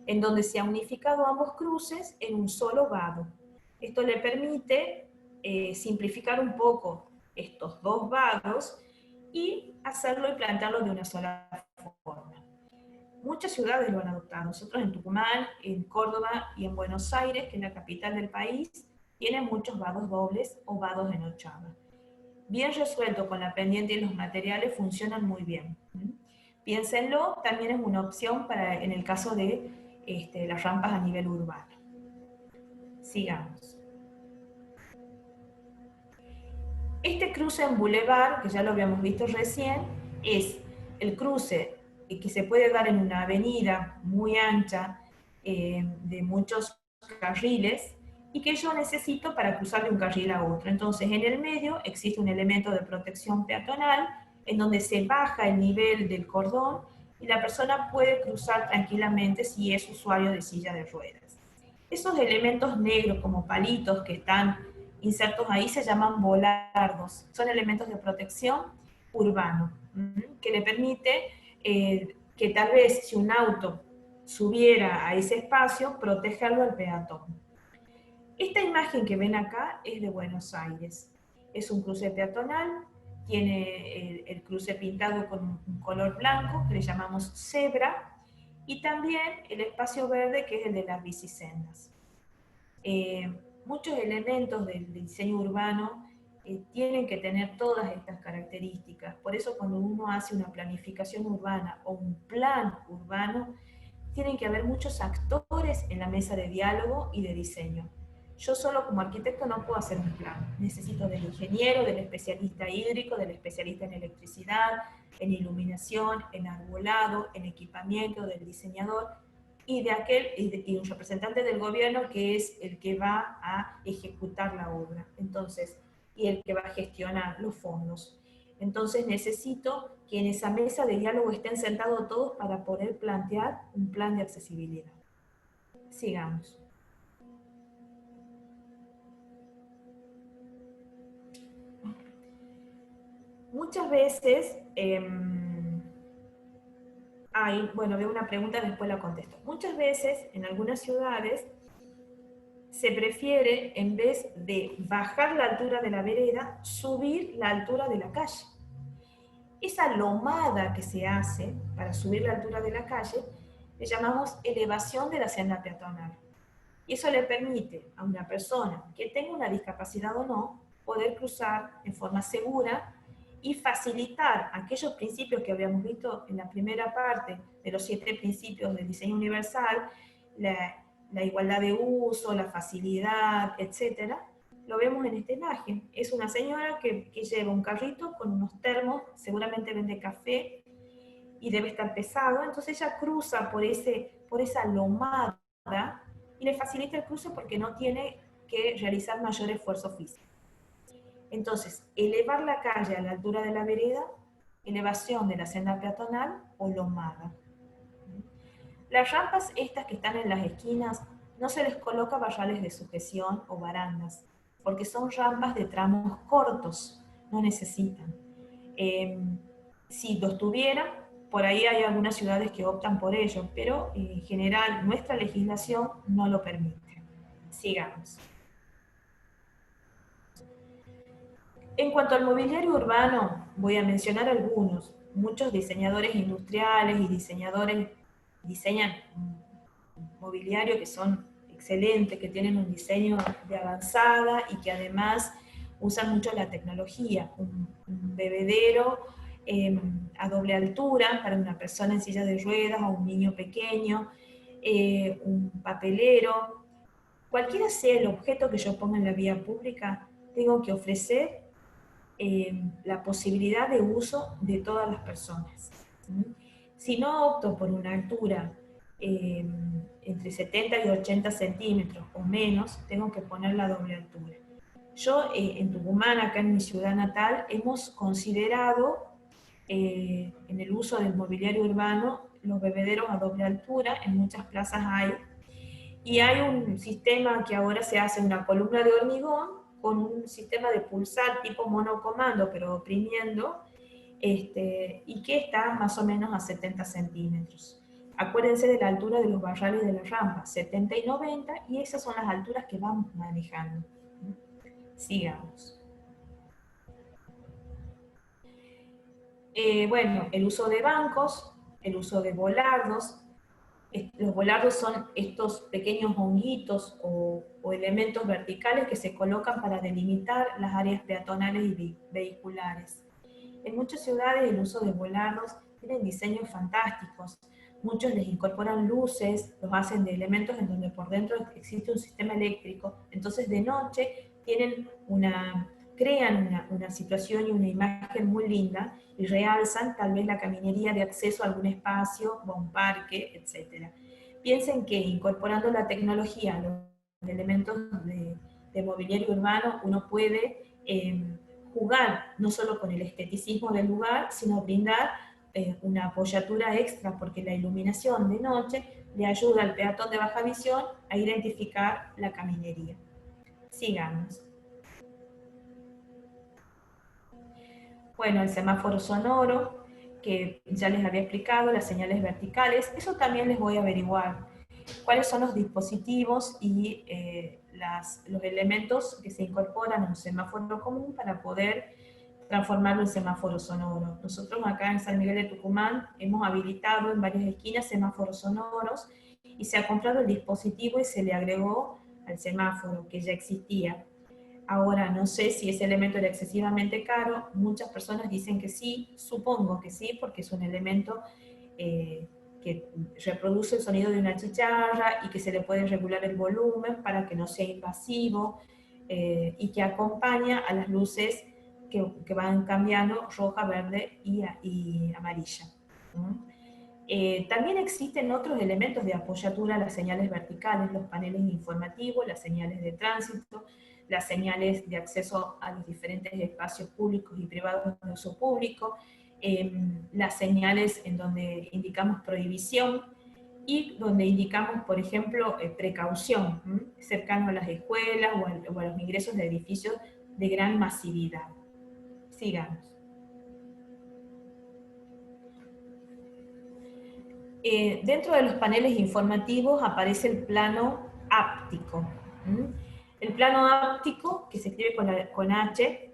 en donde se han unificado ambos cruces en un solo vado. Esto le permite simplificar un poco estos dos vados y hacerlo y plantarlo de una sola forma. Muchas ciudades lo han adoptado. Nosotros en Tucumán, en Córdoba y en Buenos Aires, que es la capital del país, tienen muchos vados dobles o vados en ochava. Bien resuelto con la pendiente y los materiales, funcionan muy bien. Piénsenlo, también es una opción para, en el caso de las rampas a nivel urbano. Sigamos. Este cruce en bulevar, que ya lo habíamos visto recién, es el cruce que se puede dar en una avenida muy ancha, de muchos carriles, y que yo necesito para cruzar de un carril a otro. Entonces, en el medio existe un elemento de protección peatonal, en donde se baja el nivel del cordón, y la persona puede cruzar tranquilamente si es usuario de silla de ruedas. Esos elementos negros como palitos que están insertos ahí se llaman volardos. Son elementos de protección urbano, que le permite que tal vez si un auto subiera a ese espacio, protegerlo al peatón. Esta imagen que ven acá es de Buenos Aires. Es un cruce peatonal, tiene el cruce pintado con un color blanco, que le llamamos cebra, y también el espacio verde, que es el de las bicisendas. Muchos elementos del diseño urbano tienen que tener todas estas características. Por eso cuando uno hace una planificación urbana o un plan urbano, tienen que haber muchos actores en la mesa de diálogo y de diseño. Yo solo como arquitecto no puedo hacer un plan. Necesito del ingeniero, del especialista hídrico, del especialista en electricidad, en iluminación, en arbolado, en equipamiento, del diseñador, y un representante del gobierno que es el que va a ejecutar la obra, entonces, y el que va a gestionar los fondos. Entonces necesito que en esa mesa de diálogo estén sentados todos para poder plantear un plan de accesibilidad. Sigamos. Muchas veces, veo una pregunta, después la contesto. Muchas veces, en algunas ciudades, se prefiere, en vez de bajar la altura de la vereda, subir la altura de la calle. Esa lomada que se hace para subir la altura de la calle, le llamamos elevación de la senda peatonal. Y eso le permite a una persona que tenga una discapacidad o no, poder cruzar en forma segura y facilitar aquellos principios que habíamos visto en la primera parte de los 7 principios del diseño universal, la igualdad de uso, la facilidad, etc. Lo vemos en esta imagen. Es una señora que lleva un carrito con unos termos, seguramente vende café y debe estar pesado, entonces ella cruza por esa lomada y le facilita el cruce porque no tiene que realizar mayor esfuerzo físico. Entonces, elevar la calle a la altura de la vereda, elevación de la senda peatonal o lomada. Las rampas estas que están en las esquinas, no se les coloca barrales de sujeción o barandas, porque son rampas de tramos cortos, no necesitan. Si los tuvieran, por ahí hay algunas ciudades que optan por ello, pero en general nuestra legislación no lo permite. Sigamos. En cuanto al mobiliario urbano, voy a mencionar algunos. Muchos diseñadores industriales y diseñadores diseñan mobiliario que son excelentes, que tienen un diseño de avanzada y que además usan mucho la tecnología. Un bebedero a doble altura para una persona en silla de ruedas o un niño pequeño, un papelero. Cualquiera sea el objeto que yo ponga en la vía pública, tengo que ofrecer la posibilidad de uso de todas las personas. Si no opto por una altura entre 70 y 80 centímetros o menos, tengo que poner la doble altura. Yo en Tucumán, acá en mi ciudad natal, hemos considerado en el uso del mobiliario urbano los bebederos a doble altura, en muchas plazas hay, y hay un sistema que ahora se hace una columna de hormigón con un sistema de pulsar tipo monocomando, pero oprimiendo, y que está más o menos a 70 centímetros. Acuérdense de la altura de los barrales de la rampa, 70 y 90, y esas son las alturas que vamos manejando. Sigamos. Bueno, el uso de bancos, el uso de volardos. Los volardos son estos pequeños honguitos o elementos verticales que se colocan para delimitar las áreas peatonales y vehiculares. En muchas ciudades el uso de volardos tienen diseños fantásticos. Muchos les incorporan luces, los hacen de elementos en donde por dentro existe un sistema eléctrico. Entonces de noche crean una situación y una imagen muy linda y realzan tal vez la caminería de acceso a algún espacio o a un parque, etc. Piensen que incorporando la tecnología, los elementos de mobiliario urbano, uno puede jugar no solo con el esteticismo del lugar, sino brindar una apoyatura extra, porque la iluminación de noche le ayuda al peatón de baja visión a identificar la caminería. Sigamos. Bueno, el semáforo sonoro, que ya les había explicado, las señales verticales, eso también les voy a averiguar. Cuáles son los dispositivos y los elementos que se incorporan a un semáforo común para poder transformarlo en semáforo sonoro. Nosotros acá en San Miguel de Tucumán hemos habilitado en varias esquinas semáforos sonoros y se ha comprado el dispositivo y se le agregó al semáforo que ya existía. Ahora, no sé si ese elemento era excesivamente caro, muchas personas dicen que sí, supongo que sí, porque es un elemento que reproduce el sonido de una chicharra y que se le puede regular el volumen para que no sea invasivo y que acompaña a las luces que van cambiando roja, verde y amarilla. También existen otros elementos de apoyatura a las señales verticales, los paneles informativos, las señales de tránsito, las señales de acceso a los diferentes espacios públicos y privados de uso público, las señales en donde indicamos prohibición y donde indicamos, por ejemplo, precaución, cercano a las escuelas o a los ingresos de edificios de gran masividad. Sigamos. Dentro de los paneles informativos aparece el plano áptico. El plano áptico, que se escribe con H,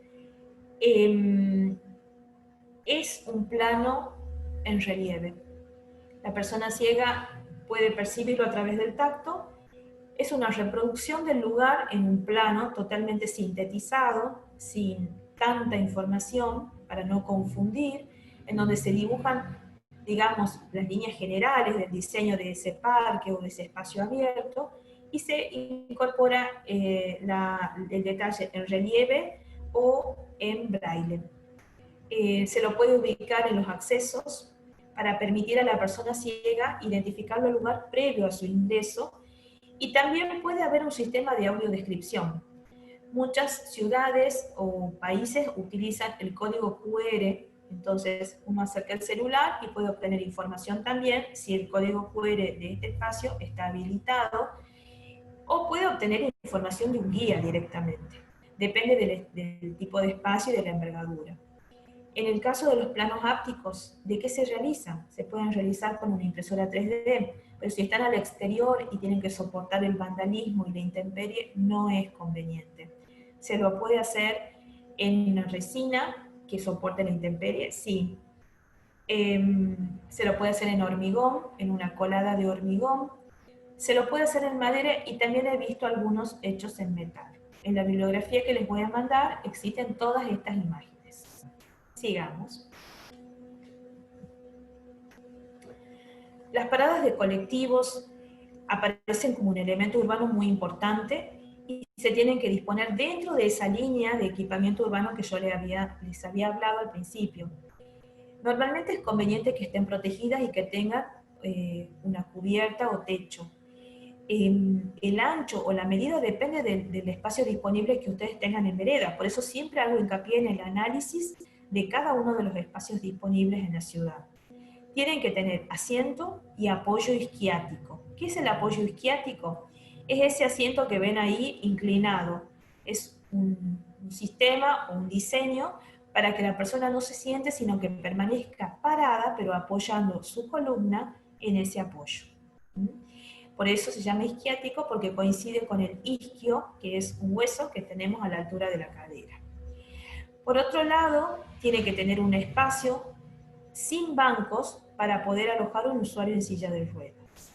es un plano en relieve. La persona ciega puede percibirlo a través del tacto. Es una reproducción del lugar en un plano totalmente sintetizado, sin tanta información, para no confundir, en donde se dibujan, digamos, las líneas generales del diseño de ese parque o de ese espacio abierto, y se incorpora el detalle en relieve o en braille. Se lo puede ubicar en los accesos para permitir a la persona ciega identificarlo al lugar previo a su ingreso, y también puede haber un sistema de audiodescripción. Muchas ciudades o países utilizan el código QR, entonces uno acerca el celular y puede obtener información también si el código QR de este espacio está habilitado, o puede obtener información de un guía directamente. Depende del tipo de espacio y de la envergadura. En el caso de los planos ápticos, ¿de qué se realizan? Se pueden realizar con una impresora 3D, pero si están al exterior y tienen que soportar el vandalismo y la intemperie, no es conveniente. ¿Se lo puede hacer en una resina que soporte la intemperie? Sí. Se lo puede hacer en hormigón, en una colada de hormigón. Se lo puede hacer en madera y también he visto algunos hechos en metal. En la bibliografía que les voy a mandar existen todas estas imágenes. Sigamos. Las paradas de colectivos aparecen como un elemento urbano muy importante y se tienen que disponer dentro de esa línea de equipamiento urbano que yo les había hablado al principio. Normalmente es conveniente que estén protegidas y que tengan una cubierta o techo. El ancho o la medida depende del espacio disponible que ustedes tengan en vereda. Por eso siempre hago hincapié en el análisis de cada uno de los espacios disponibles en la ciudad. Tienen que tener asiento y apoyo isquiático. ¿Qué es el apoyo isquiático? Es ese asiento que ven ahí inclinado. Es un sistema o un diseño para que la persona no se siente, sino que permanezca parada, pero apoyando su columna en ese apoyo. Por eso se llama isquiático, porque coincide con el isquio, que es un hueso que tenemos a la altura de la cadera. Por otro lado, tiene que tener un espacio sin bancos para poder alojar a un usuario en silla de ruedas.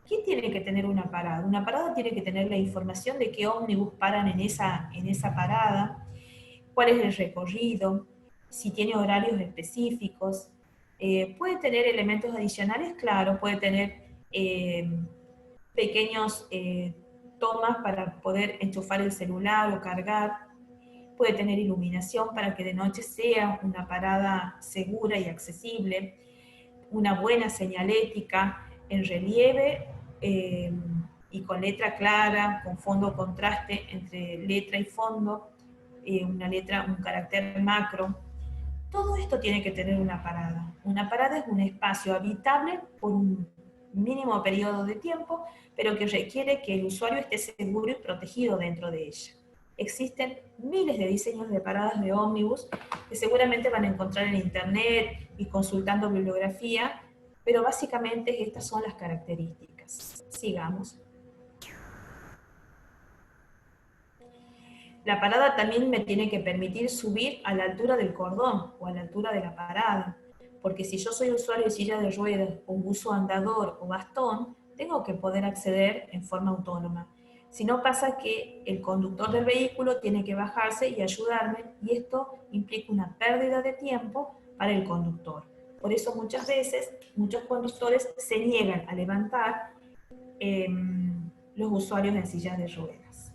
¿Qué tiene que tener una parada? Una parada tiene que tener la información de qué ómnibus paran en esa parada, cuál es el recorrido, si tiene horarios específicos. Puede tener elementos adicionales, claro, puede tener pequeños tomas para poder enchufar el celular o cargar, puede tener iluminación para que de noche sea una parada segura y accesible, una buena señalética en relieve y con letra clara, con fondo contraste entre letra y fondo, un carácter macro. Todo esto tiene que tener una parada. Una parada es un espacio habitable por un mínimo periodo de tiempo, pero que requiere que el usuario esté seguro y protegido dentro de ella. Existen miles de diseños de paradas de ómnibus que seguramente van a encontrar en internet y consultando bibliografía, pero básicamente estas son las características. Sigamos. La parada también me tiene que permitir subir a la altura del cordón o a la altura de la parada, porque si yo soy usuario de silla de ruedas o uso andador o bastón, tengo que poder acceder en forma autónoma. Si no, pasa que el conductor del vehículo tiene que bajarse y ayudarme, y esto implica una pérdida de tiempo para el conductor. Por eso muchas veces, muchos conductores se niegan a levantar los usuarios en sillas de ruedas.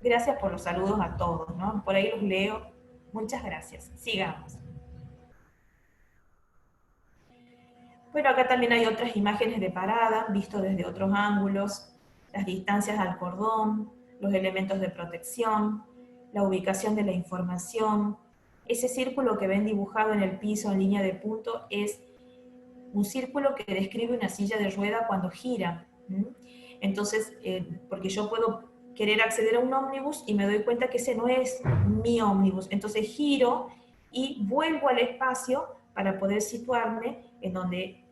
Gracias por los saludos a todos, ¿no? Por ahí los leo. Muchas gracias. Sigamos. Bueno, acá también hay otras imágenes de parada, visto desde otros ángulos, las distancias al cordón, los elementos de protección, la ubicación de la información. Ese círculo que ven dibujado en el piso en línea de punto es un círculo que describe una silla de rueda cuando gira. Entonces, porque yo puedo querer acceder a un ómnibus y me doy cuenta que ese no es mi ómnibus. Entonces giro y vuelvo al espacio para poder situarme en donde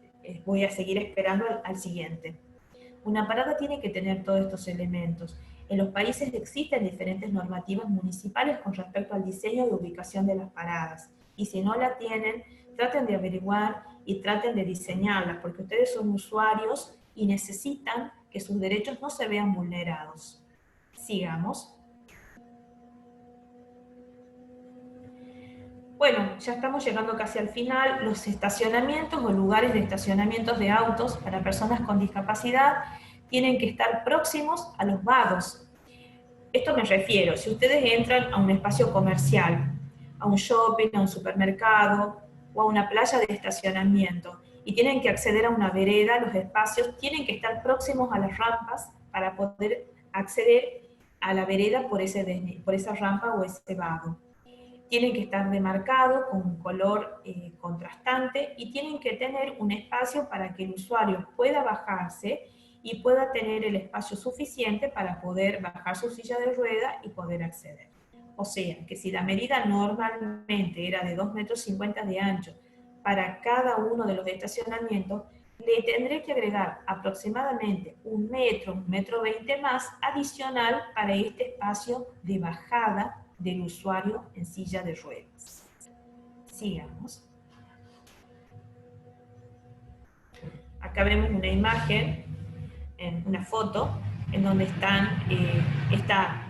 voy a seguir esperando al siguiente. Una parada tiene que tener todos estos elementos. En los países existen diferentes normativas municipales con respecto al diseño y ubicación de las paradas. Y si no la tienen, traten de averiguar y traten de diseñarla, porque ustedes son usuarios y necesitan que sus derechos no se vean vulnerados. Sigamos. Bueno, ya estamos llegando casi al final. Los estacionamientos o lugares de estacionamientos de autos para personas con discapacidad tienen que estar próximos a los vados. Esto me refiero, si ustedes entran a un espacio comercial, a un shopping, a un supermercado o a una playa de estacionamiento y tienen que acceder a una vereda, los espacios tienen que estar próximos a las rampas para poder acceder a la vereda por esa rampa o ese vado. Tienen que estar demarcados con un color contrastante y tienen que tener un espacio para que el usuario pueda bajarse y pueda tener el espacio suficiente para poder bajar su silla de rueda y poder acceder. O sea, que si la medida normalmente era de 2,50 metros de ancho para cada uno de los estacionamientos, le tendré que agregar aproximadamente 1 metro, 1,20 metros más adicional para este espacio de bajada del usuario en silla de ruedas. Sigamos. Acá vemos una imagen, una foto, en donde están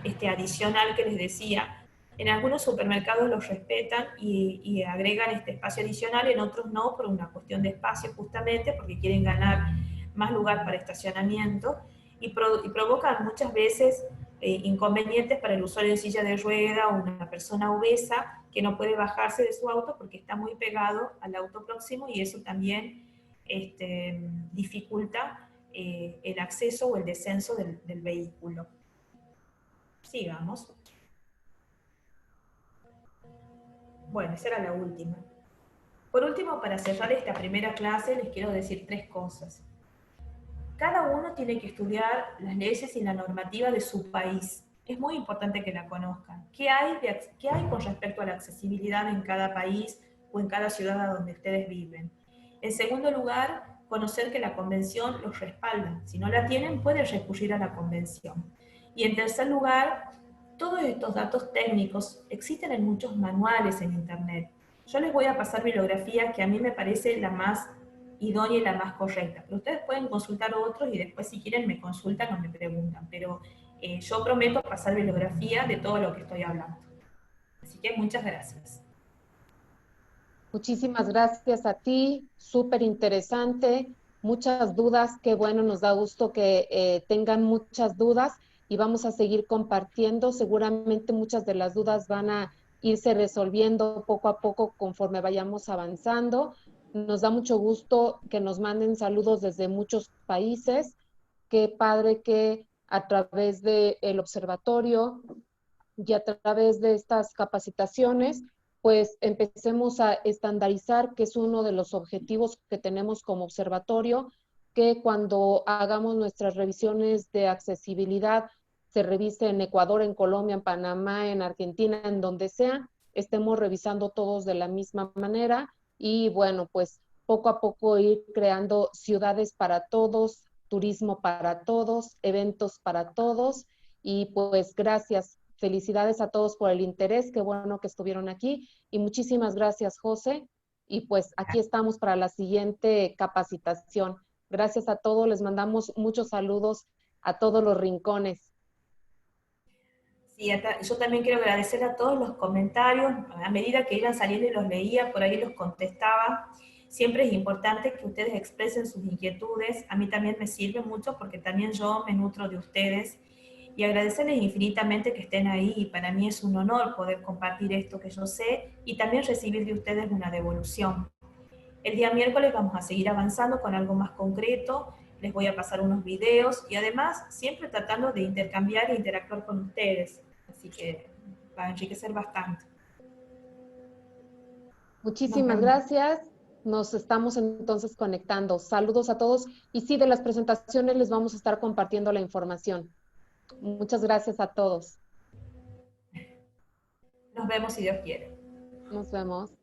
este adicional que les decía, En algunos supermercados los respetan y agregan este espacio adicional, en otros no, por una cuestión de espacio justamente, porque quieren ganar más lugar para estacionamiento, y provocan muchas veces inconvenientes para el usuario de silla de rueda o una persona obesa que no puede bajarse de su auto porque está muy pegado al auto próximo, y eso también dificulta el acceso o el descenso del vehículo. Sigamos. Bueno, esa era la última. Por último, para cerrar esta primera clase, les quiero decir 3 cosas. Cada uno tiene que estudiar las leyes y la normativa de su país. Es muy importante que la conozcan. ¿Qué hay con respecto a la accesibilidad en cada país o en cada ciudad a donde ustedes viven? En segundo lugar, conocer que la convención los respalda. Si no la tienen, pueden recurrir a la convención. Y en tercer lugar, todos estos datos técnicos existen en muchos manuales en Internet. Yo les voy a pasar bibliografía que a mí me parece la más idónea y la más correcta. Pero ustedes pueden consultar otros y después, si quieren, me consultan o me preguntan. Pero yo prometo pasar bibliografía de todo lo que estoy hablando. Así que muchas gracias. Muchísimas gracias a ti, súper interesante, muchas dudas, qué bueno, nos da gusto que tengan muchas dudas y vamos a seguir compartiendo. Seguramente muchas de las dudas van a irse resolviendo poco a poco conforme vayamos avanzando. Nos da mucho gusto que nos manden saludos desde muchos países. Qué padre que a través del observatorio y a través de estas capacitaciones pues empecemos a estandarizar, que es uno de los objetivos que tenemos como observatorio, que cuando hagamos nuestras revisiones de accesibilidad, se revise en Ecuador, en Colombia, en Panamá, en Argentina, en donde sea, estemos revisando todos de la misma manera y bueno, pues poco a poco ir creando ciudades para todos, turismo para todos, eventos para todos y pues gracias. Felicidades a todos por el interés, qué bueno que estuvieron aquí y muchísimas gracias, José. Y pues aquí estamos para la siguiente capacitación. Gracias a todos, les mandamos muchos saludos a todos los rincones. Sí, yo también quiero agradecer a todos los comentarios, a medida que iban saliendo y los leía, por ahí los contestaba. Siempre es importante que ustedes expresen sus inquietudes, a mí también me sirve mucho porque también yo me nutro de ustedes, y agradecerles infinitamente que estén ahí, y para mí es un honor poder compartir esto que yo sé, y también recibir de ustedes una devolución. El día miércoles vamos a seguir avanzando con algo más concreto, les voy a pasar unos videos, y además siempre tratando de intercambiar e interactuar con ustedes. Así que va a enriquecer bastante. Muchísimas gracias. Nos estamos entonces conectando. Saludos a todos. Y sí, de las presentaciones les vamos a estar compartiendo la información. Muchas gracias a todos. Nos vemos si Dios quiere. Nos vemos.